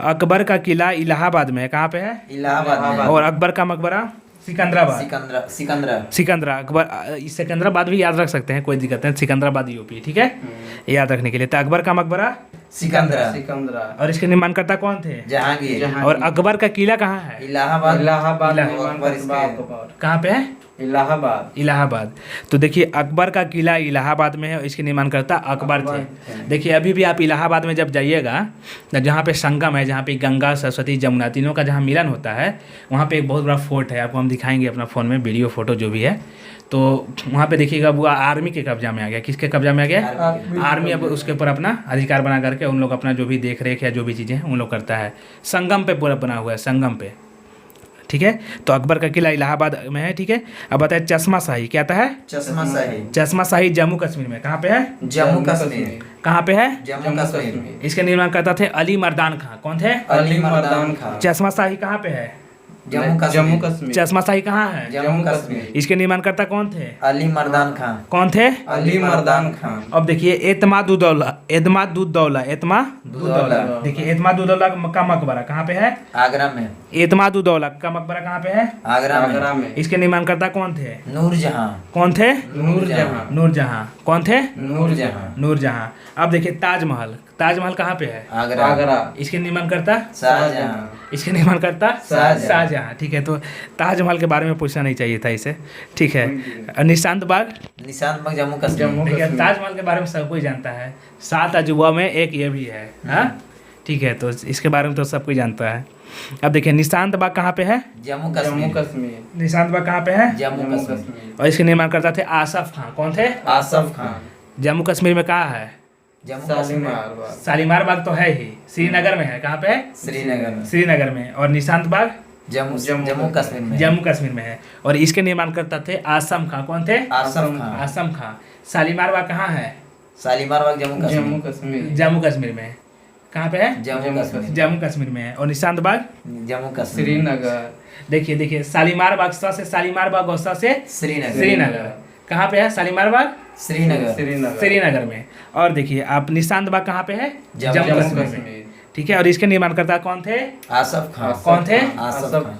अकबर का किला इलाहाबाद में है। कहाँ पे है? इलाहाबाद में। और अकबर का मकबरा सिकंदरा। अकबर सिकंदराबाद भी याद रख सकते हैं, कोई दिक्कत नहीं। सिकंदराबाद यूपी। ठीक है, याद रखने के लिए। तो अकबर का मकबरा सिकंदरा। और इसके निर्माणकर्ता कौन थे? जहांगीर। और अकबर का किला कहाँ है? इलाहाबाद। कहाँ पे है? इलाहाबाद। तो देखिए, अकबर का किला इलाहाबाद में है और इसके निर्माणकर्ता अकबर थे। देखिए, अभी भी आप इलाहाबाद में जब जाइएगा, जहाँ पे संगम है, जहाँ पे गंगा सरस्वती जमुना तीनों का जहाँ मिलन होता है, वहाँ पे एक बहुत बड़ा फोर्ट है। आपको हम दिखाएंगे अपना फ़ोन में, वीडियो फोटो जो भी है। तो वहाँ पे देखिएगा, वो आर्मी के कब्जा में आ गया। किसके कब्जा में आ गया? आर्मी अब उसके ऊपर अपना अधिकार बना करके उन लोग अपना जो भी देख रेख या जो भी चीज़ें हैं उन लोग करता है। संगम पे पूरा बना हुआ है, संगम पे। ठीक है, तो अकबर का किला इलाहाबाद में है। ठीक है, अब बताए चश्मा शाही। क्या आता है? चश्मा शाही जम्मू कश्मीर में। कहाँ पे है? जम्मू कश्मीर। कहाँ पे है? जम्मू कश्मीर। इसके निर्माणकर्ता थे अली मर्दान खां। कौन थे? अली मर्दान खां। चश्मा शाही कहाँ पे है? जम्मू कश्मीर। चश्मा शाही कहाँ है? जम्मू कश्मीर। इसके निर्माणकर्ता कौन थे? अली मर्दान खां। कौन थे? अली मर्दान खां। अब देखिए, एतमादुद्दौला। देखिए, एतमादुद्दौला का मकबरा कहाँ पे है? आगरा में। एतमादुद्दौला का मकबरा कहाँ पे है? आगरा में। इसके निर्माणकर्ता कौन थे? नूरजहां। कौन थे? नूरजहां। कौन थे? नूरजहां। अब देखिए, ताजमहल कहाँ पे है? आगरा। इसके निर्माणकर्ता शाहजहां। इसके निर्माणकर्ता शाहजहां। ठीक है, तो ताजमहल के बारे में पूछना नहीं चाहिए था इसे। ठीक है, निशांत बाग जम्मू कश्मीर। देखिए, ताजमहल के बारे में सब कोई जानता है। 7 अजूबा में एक ये भी है। हाँ, ठीक है, तो इसके बारे में तो सब कोई जानता है। अब देखिए, निशांत बाग कहाँ पे है? जम्मू कश्मीर। निशांत बाग कहाँ पे है? जम्मू कश्मीर। और इसके निर्माणकर्ता थे आसफ खां। कौन थे? आसफ खां। जम्मू कश्मीर में कहाँ है? शालीमार बाग। शालीमार बाग तो है ही, श्रीनगर में है। कहाँ पे है? श्रीनगर में। श्रीनगर में। और निशांत बाग जम्मू कश्मीर में। जम्मू कश्मीर में है। और इसके निर्माण करता थे आसम खां। कौन थे? आसम खां। आसम खां। शालीमार बाग कहाँ है? शालीमार बाग जम्मू कश्मीर। जम्मू कश्मीर में। कहाँ पे है? जम्मू कश्मीर। जम्मू कश्मीर में है। और निशांत बाग जम्मू कश्मीर। श्रीनगर। देखिए शालीमार बाग सा से शालीमार बाग और सा से श्रीनगर। श्रीनगर। कहाँ पे है शालीमार बाग? श्रीनगर। श्रीनगर में। और देखिए आप निशांत बाग कहाँ पे है? जम्मू कश्मीर में। ठीक है। और इसके निर्माणकर्ता कौन थे? आसफ खां। कौन थे?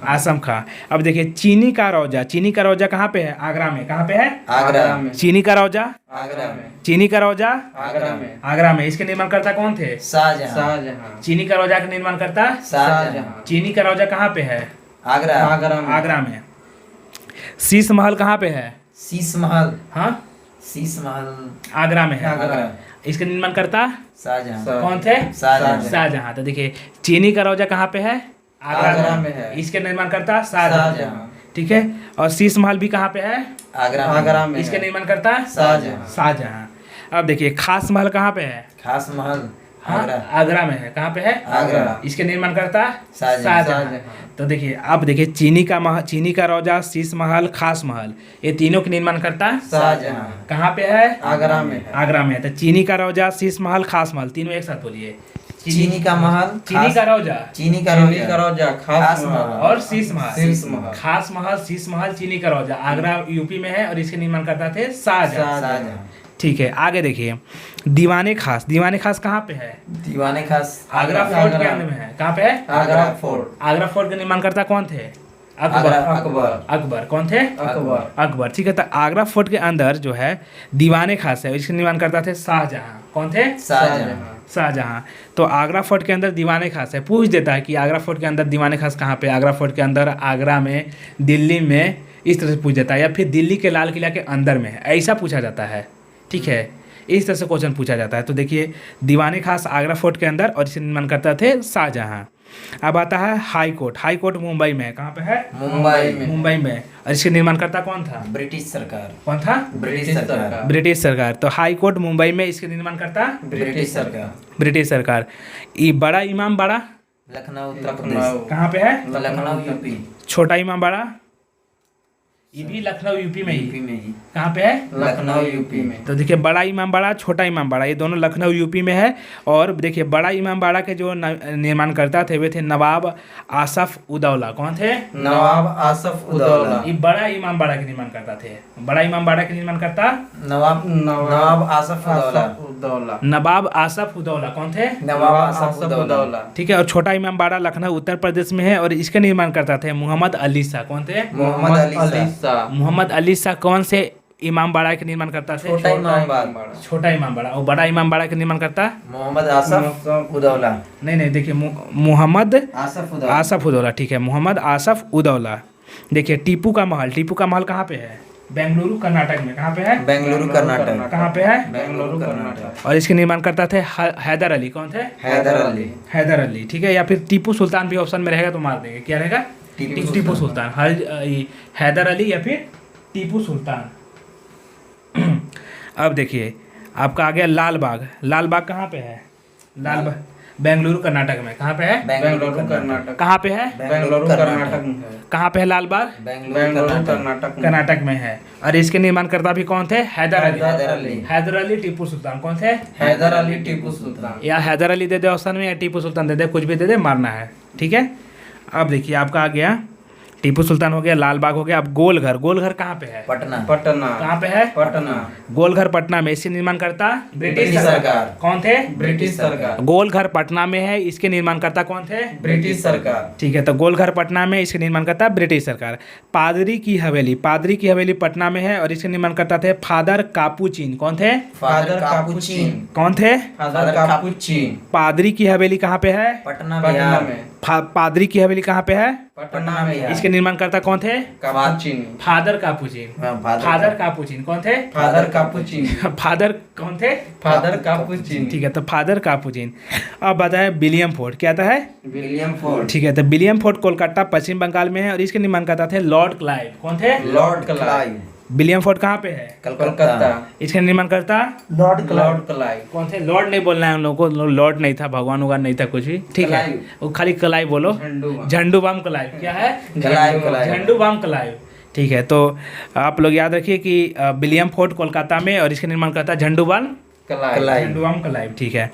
आसम खां। अब देखिए चीनी का रोजा कहाँ पे है? आगरा में। कहाँ पे है? आगरा में। चीनी का रोजा आगरा में। चीनी का रोजा आगरा में। आगरा में। इसके निर्माणकर्ता कौन थे? शाहजहां। चीनी का रोजा का निर्माणकर्ता शाहजहां। चीनी का रोजा कहाँ पे है? आगरा। आगरा में। शीश महल कहाँ पे है? शीश महल। हाँ शीश महल आगरा में है। आगरा। इसके निर्माणकर्ता शाहजहां। कौन थे? शाहजहां। शाहजहां। तो देखिए चीनी का रोजा कहाँ पे है? आगरा में है। इसके निर्माणकर्ता शाहजहां। ठीक है। और शीश महल भी कहाँ पे है? आगरा में। इसके निर्माणकर्ता शाहजहां। शाहजहां। अब देखिए खास महल कहाँ पे है? खास महल हाँ, आगरा में है। कहाँ पे है? आगरा। इसके निर्माणकर्ता शाहजहां। तो देखिए अब देखिए चीनी का रोजा, शीश महल, खास महल, ये तीनों के निर्माणकर्ता शाहजहां। कहाँ पे है? आगरा में है। आगरा में है। तो चीनी का रोजा, शीश महल, खास महल, तीनों एक साथ बोलिए। चीनी का महल। चीनी का रोजा, चीनी का रोजा। खास महल और शीश महल। खास खास महल, शीश महल, चीनी का रोजा, आगरा यूपी में है। और इसके निर्माणकर्ता थे शाहजहां। ठीक है। आगे देखिए दीवाने खास कहाँ पे है? दीवाने खास आगरा फोर्ट के अंदर में है। कहाँ पे है? आगरा फोर्ट। आगरा फोर्ट के निर्माणकर्ता कौन थे? अकबर। कौन थे? अकबर। ठीक है। तो आगरा फोर्ट के अंदर जो है दीवाने खास है, इसके निर्माणकर्ता थे शाहजहां। कौन थे? शाहजहां। तो आगरा फोर्ट के अंदर दीवाने खास है। पूछ देता है कि आगरा फोर्ट के अंदर दीवाने खास कहाँ पे? आगरा फोर्ट के अंदर, आगरा में, दिल्ली में, इस तरह से पूछ देता है। या फिर दिल्ली के लाल किला के अंदर में है, ऐसा पूछा जाता है। ठीक है। इस तरह से क्वेश्चन पूछा जाता है। तो देखिए दीवाने खास आगरा फोर्ट के अंदर और इसे निर्माण करता थे शाहजहां। अब आता है हाई कोर्ट मुंबई में। कहाँ पे है? मुंबई में। और इसके निर्माणकर्ता कौन था? ब्रिटिश सरकार। कौन था? ब्रिटिश सरकार। तो हाई कोर्ट मुंबई में, इसके निर्माणकर्ता ब्रिटिश सरकार। ये बड़ा इमाम बाड़ा लखनऊ। कहाँ पे है? लखनऊ यूपी। छोटा इमाम बाड़ा ये भी लखनऊ यूपी में ही। कहाँ पे है? लखनऊ यूपी में। तो देखिए बड़ा इमाम बाड़ा, छोटा इमाम बाड़ा, ये दोनों लखनऊ यूपी में है। और देखिए बड़ा इमाम बाड़ा के जो निर्माण करता थे वे थे नवाब आसफ उदौला। कौन थे? नवाब आसफ उदौला। ये बड़ा इमाम बाड़ा के निर्माण करता थे। बड़ा इमाम बाड़ा के निर्माण करता नवाब आसफ उदौला। नवाब आसफ उदौला। कौन थे? नवाब आसफ उदौला। ठीक है। और छोटा इमाम बाड़ा लखनऊ उत्तर प्रदेश में है। और इसके निर्माण करता थे मोहम्मद अली शाह। कौन थे? मोहम्मद अली शाह। कौन से इमाम बाड़ा के निर्माण करता थे? छोटा इमाम बाड़ा। और बड़ा इमाम बाड़ा के निर्माण करता मोहम्मद आसफ उदौला। नहीं देखिए मोहम्मद आसफ उदौला। ठीक है। मोहम्मद आसफ उदौला। देखिए टीपू का महल कहाँ पे है? बेंगलुरु कर्नाटक में। कहाँ पे है? बेंगलुरु कर्नाटक। कहाँ पे है? बेंगलुरु कर्नाटक। और इसके निर्माण करता थे हैदर अली। कौन थे? हैदर अली। ठीक है। या फिर टीपू सुल्तान भी ऑप्शन में रहेगा तो मार देंगे। क्या रहेगा? टीपू सुल्तान। हैदर अली या फिर टीपू सुल्तान। अब देखिए आपका आ गया लाल बाग कहाँ पे है? बेंगलुरु कर्नाटक में। कहाँ पे है? बेंगलुरु कर्नाटक। कहाँ पे है? बेंगलुरु कर्नाटक में है। कहाँ पे है लाल बाग? बेंगलुरु कर्नाटक में है। और इसके निर्माणकर्ता भी कौन थे? हैदर अली टीपू सुल्तान। कौन थे? हैदर अली टीपू सुल्तान। या हैदर अली दे दे ऑप्शन में, या टीपू सुल्तान दे दे, कुछ भी दे दे, मारना है। ठीक है। अब देखिए आपका आ गया टीपू सुल्तान हो गया, लाल बाग हो गया। अब गोलघर कहाँ पे है? पटना। कहाँ पे है? पटना। गोलघर पटना में। इसके निर्माण करता ब्रिटिश सरकार। कौन थे? ब्रिटिश सरकार। गोलघर पटना में है। इसके निर्माण करता कौन थे? ब्रिटिश सरकार। ठीक है। तो गोलघर पटना में, इसके निर्माण करता ब्रिटिश सरकार। पादरी की हवेली पटना में है। और इसके निर्माण करता थे फादर कापुचिन। कौन थे? Father Capuchin. कौन थे? Father Capuchin. पादरी की हवेली कहाँ पे है? पटना में। पादरी की हवेली कहाँ पे है? पटना में। इसके निर्माणकर्ता कौन थे? Capuchin. Father Capuchin. Father Capuchin. कौन थे? Father Capuchin. फादर कौन थे? Father Capuchin. ठीक है। तो फादर कापुचिन। अब बताए विलियम फोर्ट। क्या था है? William fort. ठीक है। तो विलियम फोर्ट कोलकाता पश्चिम बंगाल में है। और इसके निर्माणकर्ता थे लॉर्ड क्लाइव। कौन थे? Lord Clive. विलियम फोर्ट कहाँ पे है? कलकत्ता। इसका निर्माण करता लॉर्ड क्लाइव। कौन थे? लॉर्ड नहीं बोलना है हम लोग को, लॉर्ड नहीं था, भगवान वगवान नहीं था कुछ भी, ठीक है, वो खाली क्लाइव बोलो। झंडूबाम क्लाइव। क्या है? झंडूबाम क्लाइव। ठीक है, तो आप लोग याद रखिए कि विलियम फोर्ट कोलकाता में और इसका निर्माण करता झंडूबाम क्लाइव। ठीक है,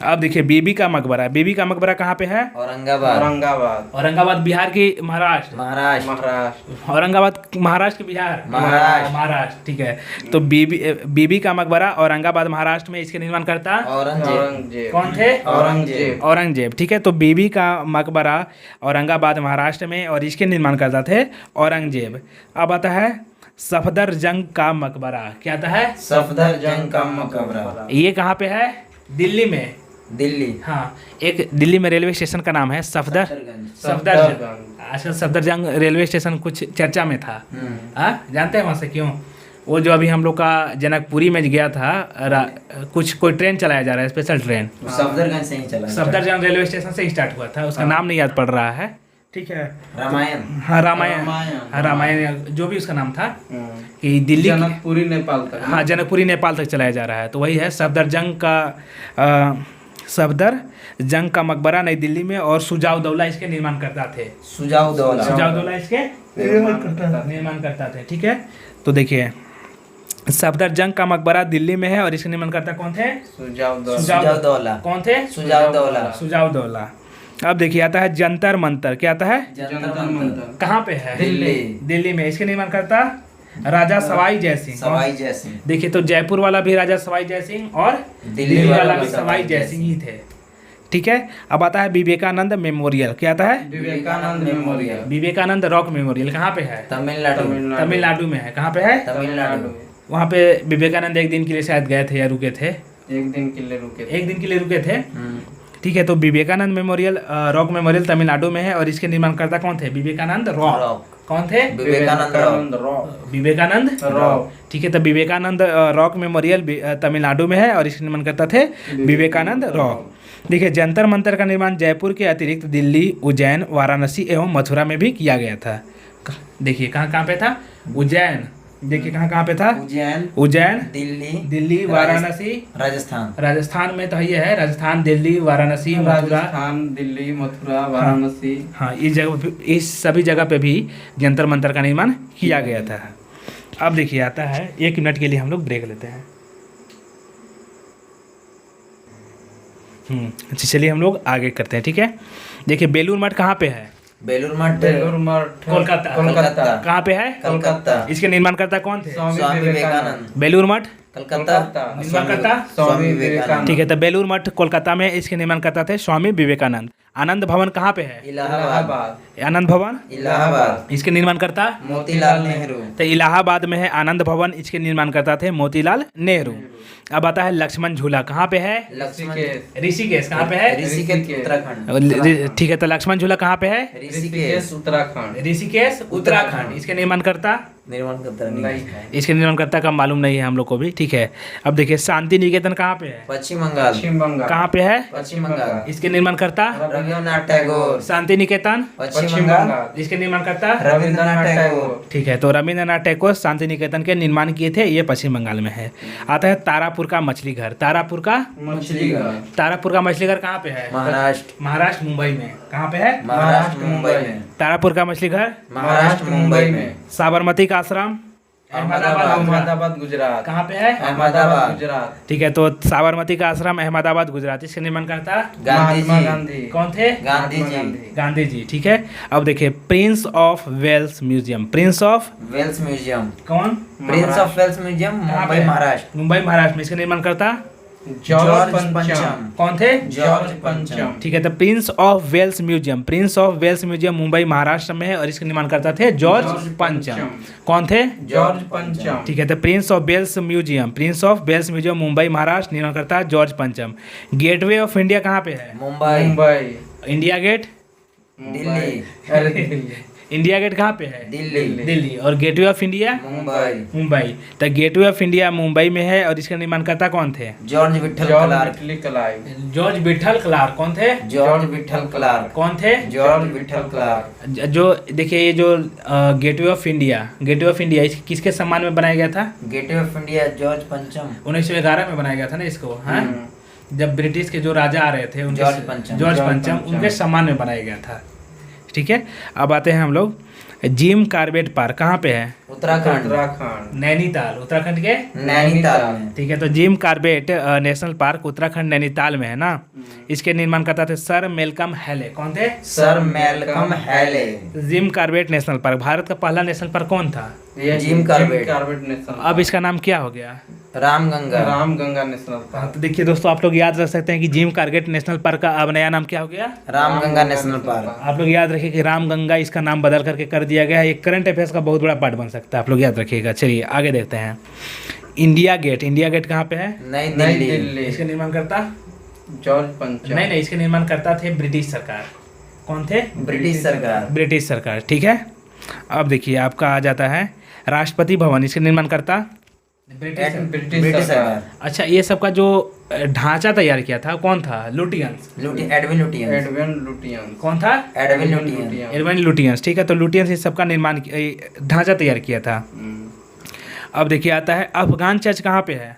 अब देखिए बीबी का मकबरा। बीबी का मकबरा कहाँ पे है? औरंगाबाद बिहार की महाराष्ट्र। औरंगाबाद महाराष्ट्र की बिहार महाराष्ट्र। ठीक है, तो बीबी का मकबरा औरंगाबाद महाराष्ट्र में, इसके निर्माण करता औरंगजेब। कौन थे? औरंगजेब। ठीक है, तो बीबी का मकबरा औरंगाबाद महाराष्ट्र में और इसके निर्माण करता थे औरंगजेब। अब आता है सफदरजंग का मकबरा। क्या आता है? सफदरजंग का मकबरा। ये कहाँ पे है? दिल्ली में। दिल्ली। हाँ, एक दिल्ली में रेलवे स्टेशन का नाम है सफदरजंग। आजकल सफदरजंग रेलवे स्टेशन कुछ चर्चा में था। जानते हैं वहाँ से क्यों? वो जो अभी हम लोग का जनकपुरी में गया था, कोई ट्रेन चलाया जा रहा है, स्पेशल ट्रेन, सफदरजंग से ही चला। सफदरजंग रेलवे स्टेशन से ही स्टार्ट हुआ था। उसका नाम नहीं याद पड़ रहा है। ठीक है, रामायण। हाँ, रामायण जो भी उसका नाम था, कि दिल्ली जनकपुरी नेपाल तक। हाँ, जनकपुरी नेपाल तक चलाया जा रहा है। तो वही है सफदरजंग का मकबरा नई दिल्ली में, और सुजाउद्दौला इसके निर्माण करता थे। सुजाउद्दौला इसके निर्माण करता थे। ठीक है, तो देखिए सफदरजंग का मकबरा दिल्ली में है और इसके निर्माण करता कौन थे? सुजाउद्दौला। कौन थे? सुजाउद्दौला। अब देखिए आता है जंतर मंतर। क्या आता है? जंतर मंतर। कहाँ पे है? दिल्ली में। इसके निर्माण करता राजा सवाई जय सिंह। देखिए, तो जयपुर वाला भी राजा सवाई जय सिंह और दिल्ली वाला भी सवाई जय सिंह ही थे। ठीक है, अब आता है विवेकानंद मेमोरियल। क्या आता है? Vivekananda rock memorial. कहाँ पे है? तमिलनाडु में है। कहाँ पे है? तमिलनाडु। वहाँ पे विवेकानंद एक दिन के लिए शायद गए थे या रुके थे? एक दिन के लिए रुके थे। ठीक है, तो Vivekananda memorial rock memorial Tamil Nadu में है और इसके निर्माण करता कौन थे? विवेकानंद रॉक। कौन थे? विवेकानंद रॉक। ठीक है, तो विवेकानंद रॉक मेमोरियल तमिलनाडु में है और इसके निर्माण करता थे विवेकानंद रॉक। देखिए, जंतर मंतर का निर्माण जयपुर के अतिरिक्त दिल्ली, उज्जैन, वाराणसी एवं मथुरा में भी किया गया था। देखिए कहाँ पे था? उज्जैन। देखिए कहाँ पे था? उज्जैन, दिल्ली, वाराणसी, राजस्थान में तो ये है, राजस्थान, दिल्ली, वाराणसी, मथुरा। दिल्ली, मथुरा, वाराणसी। हाँ, इस सभी जगह पे भी जंतर मंतर का निर्माण किया गया था। अब देखिए आता है, 1 मिनट के लिए हम लोग ब्रेक लेते हैं। चलिए हम लोग आगे करते हैं। ठीक है, देखिए बेलूर मठ कहाँ पे है? बेलूर मठ कोलकाता। कहाँ पे है? कलकत्ता। इसके निर्माण करता कौन थे? स्वामी विवेकानंद। बेलूर मठ कलकत्ता। निर्माण करता स्वामी विवेकानंद। ठीक है, तो बेलूर मठ कोलकाता में इसके निर्माण करता थे स्वामी विवेकानंद। आनंद भवन कहाँ पे है? इलाहाबाद। आनंद भवन इलाहाबाद। इसके निर्माण करता मोतीलाल नेहरू। तो इलाहाबाद में है आनंद भवन, इसके निर्माण करता थे मोतीलाल नेहरू। अब आता है लक्ष्मण झूला। कहाँ पे है? ऋषिकेश। कहाँ पे है? ऋषिकेश उत्तराखंड। ठीक है, तो लक्ष्मण झूला कहाँ पे है? ऋषिकेश उत्तराखंड। इसके निर्माण करता इसके निर्माणकर्ता का मालूम नहीं है हम लोग को भी। ठीक है, अब देखिए शांति निकेतन कहाँ पे है? पश्चिम बंगाल। कहाँ पे है? पश्चिम बंगाल। इसके निर्माणकर्ता रविन्द्रनाथ टैगोर। शांति निकेतन पश्चिम बंगाल। इसके निर्माणकर्ता रविन्द्रनाथ टैगोर। ठीक है, तो रविन्द्रनाथ टैगोर शांति निकेतन के निर्माण किए थे, ये पश्चिम बंगाल में है। आता है तारापुर का मछली घर। तारापुर का मछली घर कहाँ पे है? महाराष्ट्र, मुंबई में। कहाँ पे है? महाराष्ट्र, मुंबई में। तारापुर का मछली घर महाराष्ट्र, मुंबई में। साबरमती का आश्रम अहमदाबाद, गुजरात। कहाँ पे है? अहमदाबाद, गुजरात। ठीक है, तो साबरमती का आश्रम अहमदाबाद, गुजरात। इसके निर्माण करता गांधी। कौन थे? गांधी जी। ठीक है, अब देखिए प्रिंस ऑफ वेल्स म्यूजियम। कौन? मुंबई, महाराष्ट्र में। इसका निर्माण करता जॉर्ज पंचम। कौन थे? जॉर्ज पंचम। ठीक है, तो Prince of Wales museum Mumbai, Maharashtra में है और इसका निर्माण करता थे जॉर्ज पंचम। कौन थे? जॉर्ज पंचम। ठीक है, तो Prince of Wales museum Mumbai, Maharashtra, निर्माण करता जॉर्ज पंचम। गेटवे ऑफ इंडिया कहाँ पे है? Mumbai. India Gate Delhi. India Gate कहाँ पे है? दिल्ली। दिल्ली। और Gateway of India? Mumbai. Mumbai. तो गेटवे ऑफ इंडिया मुंबई में है और इसका निर्माणकर्ता कौन थे? George Wittet Clark. George Wittet Clark. कौन थे? George Wittet Clark. कौन थे? George Wittet Clark. जो देखिए ये जो गेटवे ऑफ इंडिया किसके सम्मान में बनाया गया था? गेटवे ऑफ इंडिया जॉर्ज पंचम 1911 में बनाया गया था ना इसको, हाँ? जब ब्रिटिश के जो राजा आ रहे थे उनके जॉर्ज पंचम उनके सम्मान में बनाया गया था। ठीक है, अब आते हैं हम लोग जिम कार्बेट पार्क कहाँ पे है? उत्तराखंड। नैनीताल, उत्तराखंड के नैनीताल में। ठीक है, तो Jim Corbett national park Uttarakhand Nainital में है ना। इसके निर्माणकर्ता थे सर मैल्कम हैले। कौन थे? Sir Malcolm Hailey. Jim Corbett national park Bharat का पहला नेशनल पार्क कौन था? Jim Corbett national. अब इसका नाम क्या हो गया? रामगंगा नेशनल हाँ, पार्क। तो देखिए दोस्तों, आप लोग याद रख सकते हैं कि जिम कार्बेट नेशनल पार्क का अब नया नाम क्या हो गया? Ramganga national park. आप लोग याद रखिए कि रामगंगा इसका नाम बदल करके कर दिया गया है। एक करंट अफेयर्स का बहुत बड़ा पार्ट बन सकता है, आप लोग याद रखिएगा। चलिए आगे देखते हैं। इंडिया गेट कहाँ पे है? नई दिल्ली। इसके निर्माणकर्ता? जॉर्ज पंचम। नहीं, इसके निर्माणकर्ता थे ब्रिटिश सरकार। कौन थे? ब्रिटिश सरकार। ठीक है, अब देखिए आपका आ जाता है राष्ट्रपति भवन। इसके निर्माणकर्ता? ब्रिटिश सरकार। अच्छा, ये सब का जो ढांचा तैयार किया था कौन था? Edwin Lutyens. कौन था? Edwin Lutyens. ठीक है, तो लुटियंस इस सब का निर्माण ढांचा तैयार किया था। अब देखिए आता है अफगान चर्च कहाँ पे है?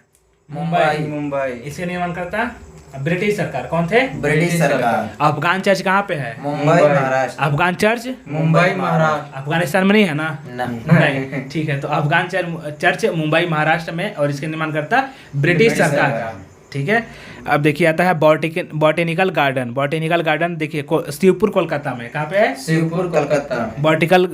मुंबई। इसके निर्माणकर्ता? ब्रिटिश सरकार। कौन थे? ब्रिटिश सरकार। अफगान चर्च कहाँ पे है? मुंबई महाराष्ट्र। अफगान चर्च मुंबई महाराष्ट्र। अफगानिस्तान में नहीं है ना? नहीं। नहीं, ठीक है, तो अफगान चर्च मुंबई महाराष्ट्र में और इसके निर्माणकर्ता ब्रिटिश सरकार। ठीक है, अब देखिए आता है बॉटेनिकल गार्डन। देखिए शिवपुर कोलकाता में। कहाँ पे है? शिवपुर कोलकाता।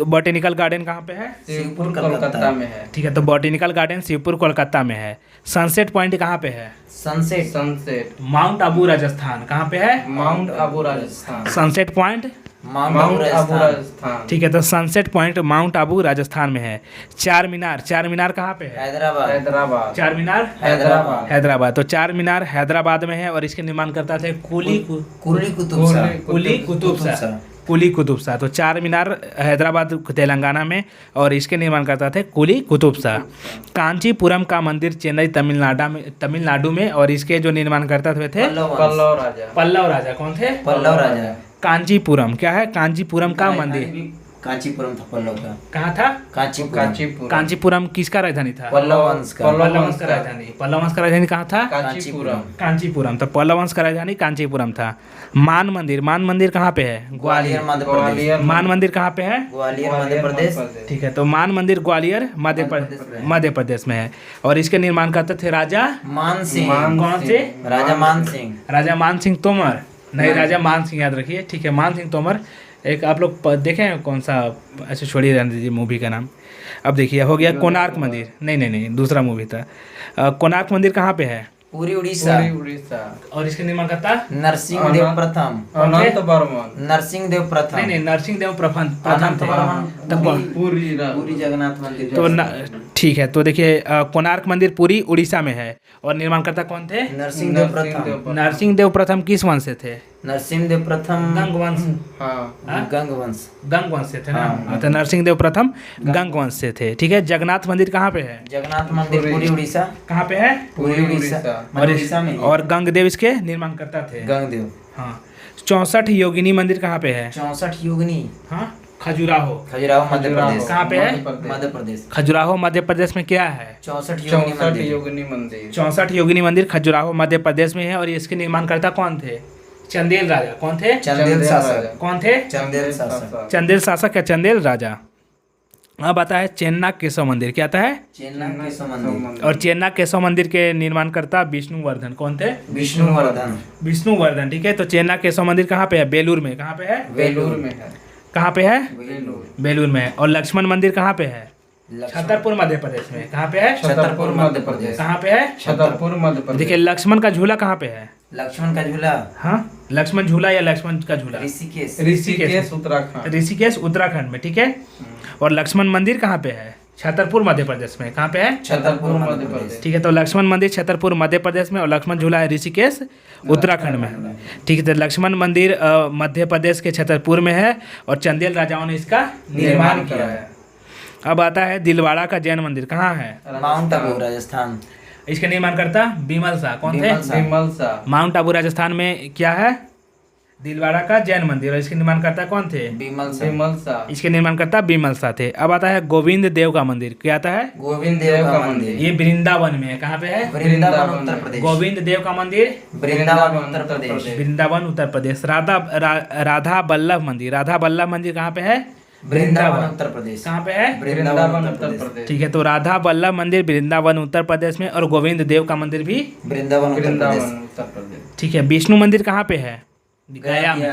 बॉटेनिकल गार्डन कहाँ पे है? शिवपुर कोलकाता में है। ठीक है, तो बॉटेनिकल गार्डन शिवपुर कोलकाता में है। सनसेट पॉइंट कहाँ पे है? Sunset mount Abu Rajasthan. कहाँ पे है? Mount Abu Rajasthan. Sunset point mount Abu Rajasthan. ठीक है, तो sunset point mount Abu Rajasthan में है। चार मीनार कहाँ पे है? हैदराबाद। चार मीनार हैदराबाद। तो चार मीनार हैदराबाद में है और इसके निर्माणकर्ता थे कुली कुतुब शाह। तो चार मीनार हैदराबाद तेलंगाना में और इसके निर्माणकर्ता थे कुली कुतुब शाह। कांचीपुरम का मंदिर चेन्नई तमिलनाडु में और इसके जो निर्माणकर्ता थे पल्लव राजा। कौन थे? पल्लव राजा। कांचीपुरम क्या है? कांचीपुरम का मंदिर कांचीपुरम था पल्लव का। कहाँ था? कांचीपुरम किसका राजधानी था? पल्लव वंश का राजधानी। पल्लव वंश का राजधानी कहाँ था? कांचीपुरम। तो पल्लव वंश का राजधानी कांचीपुरम था। मान मंदिर कहाँ पे है? ग्वालियर मध्य प्रदेश। मान मंदिर कहाँ पे है? ग्वालियर मध्य प्रदेश। ठीक है, तो मान मंदिर ग्वालियर मध्य प्रदेश में है और इसके निर्माणकर्ता थे राजा मान सिंह। कौन थे? राजा मान सिंह तोमर। नहीं, राजा मान सिंह याद रखिए। ठीक है, मान सिंह तोमर। एक आप लोग देखे हैं कौन सा? अच्छा छोड़िए, रहने दीजिए मूवी का नाम। अब देखिए हो गया कोणार्क मंदिर। नहीं, दूसरा मूवी था। कोणार्क मंदिर कहाँ पे है? पूरी उड़ीसा। और इसके निर्माणकर्ता? नरसिंहदेव प्रथम। नरसिंहदेव प्रथम। नहीं, नरसिंहदेव प्रथम थे। पूरी जगन्नाथ मंदिर। तो ठीक है, तो देखिए कोणार्क मंदिर पूरी उड़ीसा में है और निर्माणकर्ता कौन थे? नरसिंहदेव प्रथम किस वंश से थे? नरसिंहदेव प्रथम गंग वंश से थे ना। तो नरसिंहदेव प्रथम गंग वंश से थे। ठीक है, जगन्नाथ मंदिर कहाँ पे है? जगन्नाथ मंदिर पूरी उड़ीसा। कहाँ पे है? पूरी उड़ीसा। और गंगदेव इसके निर्माणकर्ता थे। गंगदेव। हाँ, 64 योगिनी मंदिर कहाँ पे है? 64 योगिनी। हाँ, खजुराहो मध्य प्रदेश। कहाँ पे है? मध्य प्रदेश। खजुराहो मध्य प्रदेश में क्या है? 64 योगिनी मंदिर खजुराहो मध्य प्रदेश में है और इसके निर्माणकर्ता कौन थे? चंदेल राजा। कौन थे? चंदेल शासक। कौन थे? चंदेल शासक या चंदेल राजा। अब आता है चेन्ना केशव मंदिर। क्या आता है? चेन्ना केशव मंदिर। और चेन्ना केशव मंदिर के निर्माणकर्ता विष्णुवर्धन। कौन थे? विष्णुवर्धन। ठीक है, तो चेन्ना केशव मंदिर कहाँ पे है? बेलूर में। कहाँ पे है? बेलूर में है। कहाँ पे है? बेलूर में। और लक्ष्मण मंदिर कहाँ पे है? छतरपुर मध्य प्रदेश में। कहाँ पे है? छतरपुर मध्य प्रदेश। कहाँ पे है? छतरपुर मध्य प्रदेश। देखिए लक्ष्मण का झूला कहाँ पे है? लक्ष्मण का झूला। हाँ, लक्ष्मण झूला या लक्ष्मण का झूला? ऋषिकेश उत्तराखंड। ऋषिकेश उत्तराखंड में। ठीक है, और लक्ष्मण मंदिर कहाँ पे है? छतरपुर मध्य प्रदेश में। कहाँ पे है? छतरपुर मध्य प्रदेश। ठीक है, तो लक्ष्मण मंदिर छतरपुर मध्य प्रदेश में और लक्ष्मण झूला है ऋषिकेश उत्तराखंड में। ठीक है, तो लक्ष्मण मंदिर मध्य प्रदेश के छतरपुर में है और चंदेल राजाओं ने इसका निर्माण किया है। अब आता है दिलवाड़ा का जैन मंदिर, कहाँ है? माउंट आबू राजस्थान। इसके निर्माणकर्ता बिमल शाह। कौन थे? बिमल शाह। माउंट आबू राजस्थान में क्या है? दिलवाड़ा का जैन मंदिर। और इसके निर्माणकर्ता कौन थे? बिमल शाह। इसके निर्माणकर्ता बिमल शाह थे। अब आता है गोविंद देव का मंदिर, क्या आता है? गोविंद देव का मंदिर। ये वृंदावन में है। कहाँ पे है? वृंदावन उत्तर प्रदेश। गोविंद देव का मंदिर वृंदावन उत्तर प्रदेश। वृंदावन उत्तर प्रदेश। राधा बल्लभ मंदिर, राधा बल्लभ मंदिर कहाँ पे है? वृंदावन उत्तर प्रदेश। कहाँ पे है? वृंदावन उत्तर प्रदेश। ठीक है, तो राधा बल्लभ मंदिर वृंदावन उत्तर प्रदेश में और गोविंद देव का मंदिर भी वृंदावन उत्तर प्रदेश। ठीक है। विष्णु मंदिर कहाँ पे है? गया में।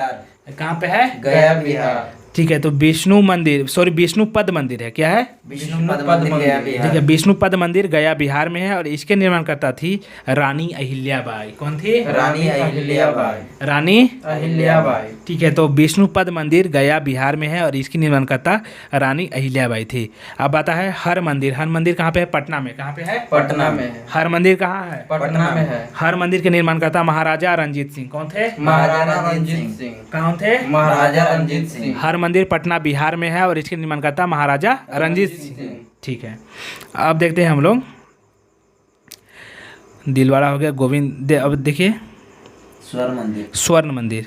कहाँ पे है? गया बिहार। ठीक है, तो विष्णु मंदिर विष्णु पद मंदिर है। क्या है? विष्णु पद मंदिर गया बिहार। ठीक है, विष्णु पद मंदिर गया बिहार में है और इसके निर्माणकर्ता थी रानी अहिल्याबाई। कौन थी? रानी अहिल्याबाई। रानी अहिल्याबाई। ठीक है, तो विष्णु पद मंदिर गया बिहार में है और इसकी निर्माणकर्ता रानी अहिल्याबाई थी। अब आता है हर मंदिर। हर मंदिर कहाँ पे है? पटना में। कहाँ पे है? पटना में है। हर मंदिर कहाँ है? पटना में है। हर मंदिर के निर्माणकर्ता महाराजा रंजीत सिंह। कौन थे? महाराजा रंजीत सिंह। कौन थे? महाराजा रंजीत सिंह। हर मंदिर पटना बिहार में है और इसके निर्माणकर्ता महाराजा रंजीत सिंह। ठीक है, अब देखते हैं हम लोग। दिलवाड़ा हो गया, अब देखिए स्वर्ण मंदिर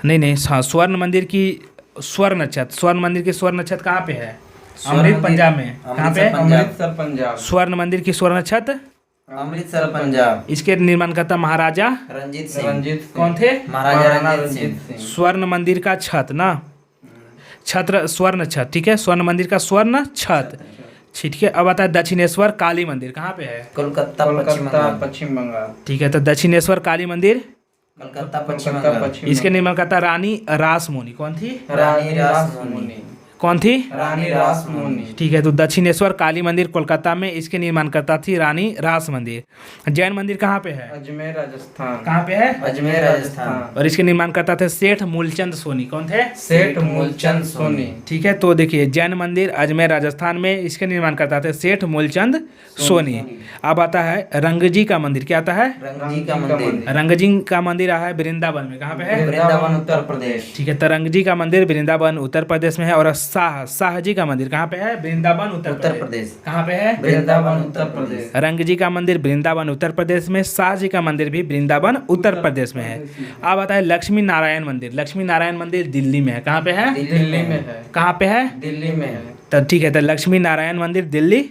नहीं हाँ, स्वर्ण मंदिर की स्वर्ण छत। स्वर्ण मंदिर की स्वर्ण छत कहाँ पे है? अमृत पंजाब में। कहाँ पे? अमृतसर पंजाब। स्वर्ण मंदिर की स्वर्ण छत अमृतसर पंजाब। इसके निर्माणकर्ता महाराजा रंजीत सिंह। कौन थे? महाराजा रंजीत सिंह। स्वर्ण मंदिर का छत ना, छत्र स्वर्ण छत। ठीक है, स्वर्ण मंदिर का स्वर्ण छत। ठीक है, अब आता है दक्षिणेश्वर काली मंदिर। कहाँ पे है? कोलकाता पश्चिम बंगाल। ठीक है, तो दक्षिणेश्वर काली मंदिर कोलकाता पश्चिम बंगाल। इसके निर्माणकर्ता रानी रासमोनी। कौन थी? रानी रासमोनी। कौन थी? रानी रासमोनी। ठीक है, तो दक्षिणेश्वर काली मंदिर कोलकाता में, इसके निर्माणकर्ता थी रानी रास मंदिर। जैन मंदिर कहाँ पे है? अजमेर राजस्थान। कहाँ पे है? अजमेर राजस्थान। और इसके निर्माणकर्ता थे सेठ मूलचंद सोनी। कौन थे? सेठ मूलचंद सोनी। ठीक है, तो देखिए जैन मंदिर अजमेर राजस्थान में, इसके निर्माणकर्ता थे सेठ मूलचंद सोनी। अब आता है रंगजी का मंदिर। क्या आता है? रंगजी का मंदिर। रंगजी का मंदिर है वृंदावन में। कहाँ पे है? वृंदावन उत्तर प्रदेश। ठीक है, तो रंगजी का मंदिर वृंदावन उत्तर प्रदेश में है। और शाहजी का मंदिर कहाँ पे है? वृंदावन उत्तर प्रदेश। कहाँ पे है? वृंदावन उत्तर प्रदेश। रंगजी का मंदिर वृंदावन उत्तर प्रदेश में, शाहजी का मंदिर भी वृंदावन उत्तर प्रदेश में है। अब आता है लक्ष्मी नारायण मंदिर। लक्ष्मी नारायण मंदिर दिल्ली में है। कहाँ पे है? दिल्ली में है। कहाँ पे है? दिल्ली में है। तो ठीक है, तो लक्ष्मी नारायण मंदिर दिल्ली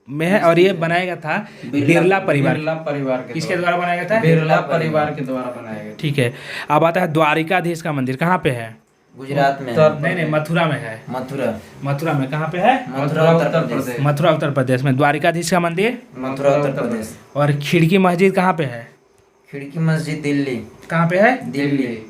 में है और ये बनाया गया था बिरला परिवार के किसके द्वारा बनाया गया था? बिरला परिवार के द्वारा बनाया गया। ठीक है, अब आता है द्वारिकाधीश का मंदिर। कहाँ पे है? गुजरात में। नहीं, मथुरा में है। मथुरा में। कहाँ पे है? मथुरा उत्तर प्रदेश। मथुरा उत्तर प्रदेश में द्वारिकाधीश का मंदिर मथुरा उत्तर प्रदेश। और खिड़की मस्जिद कहाँ पे है? खिड़की मस्जिद दिल्ली। कहाँ पे है?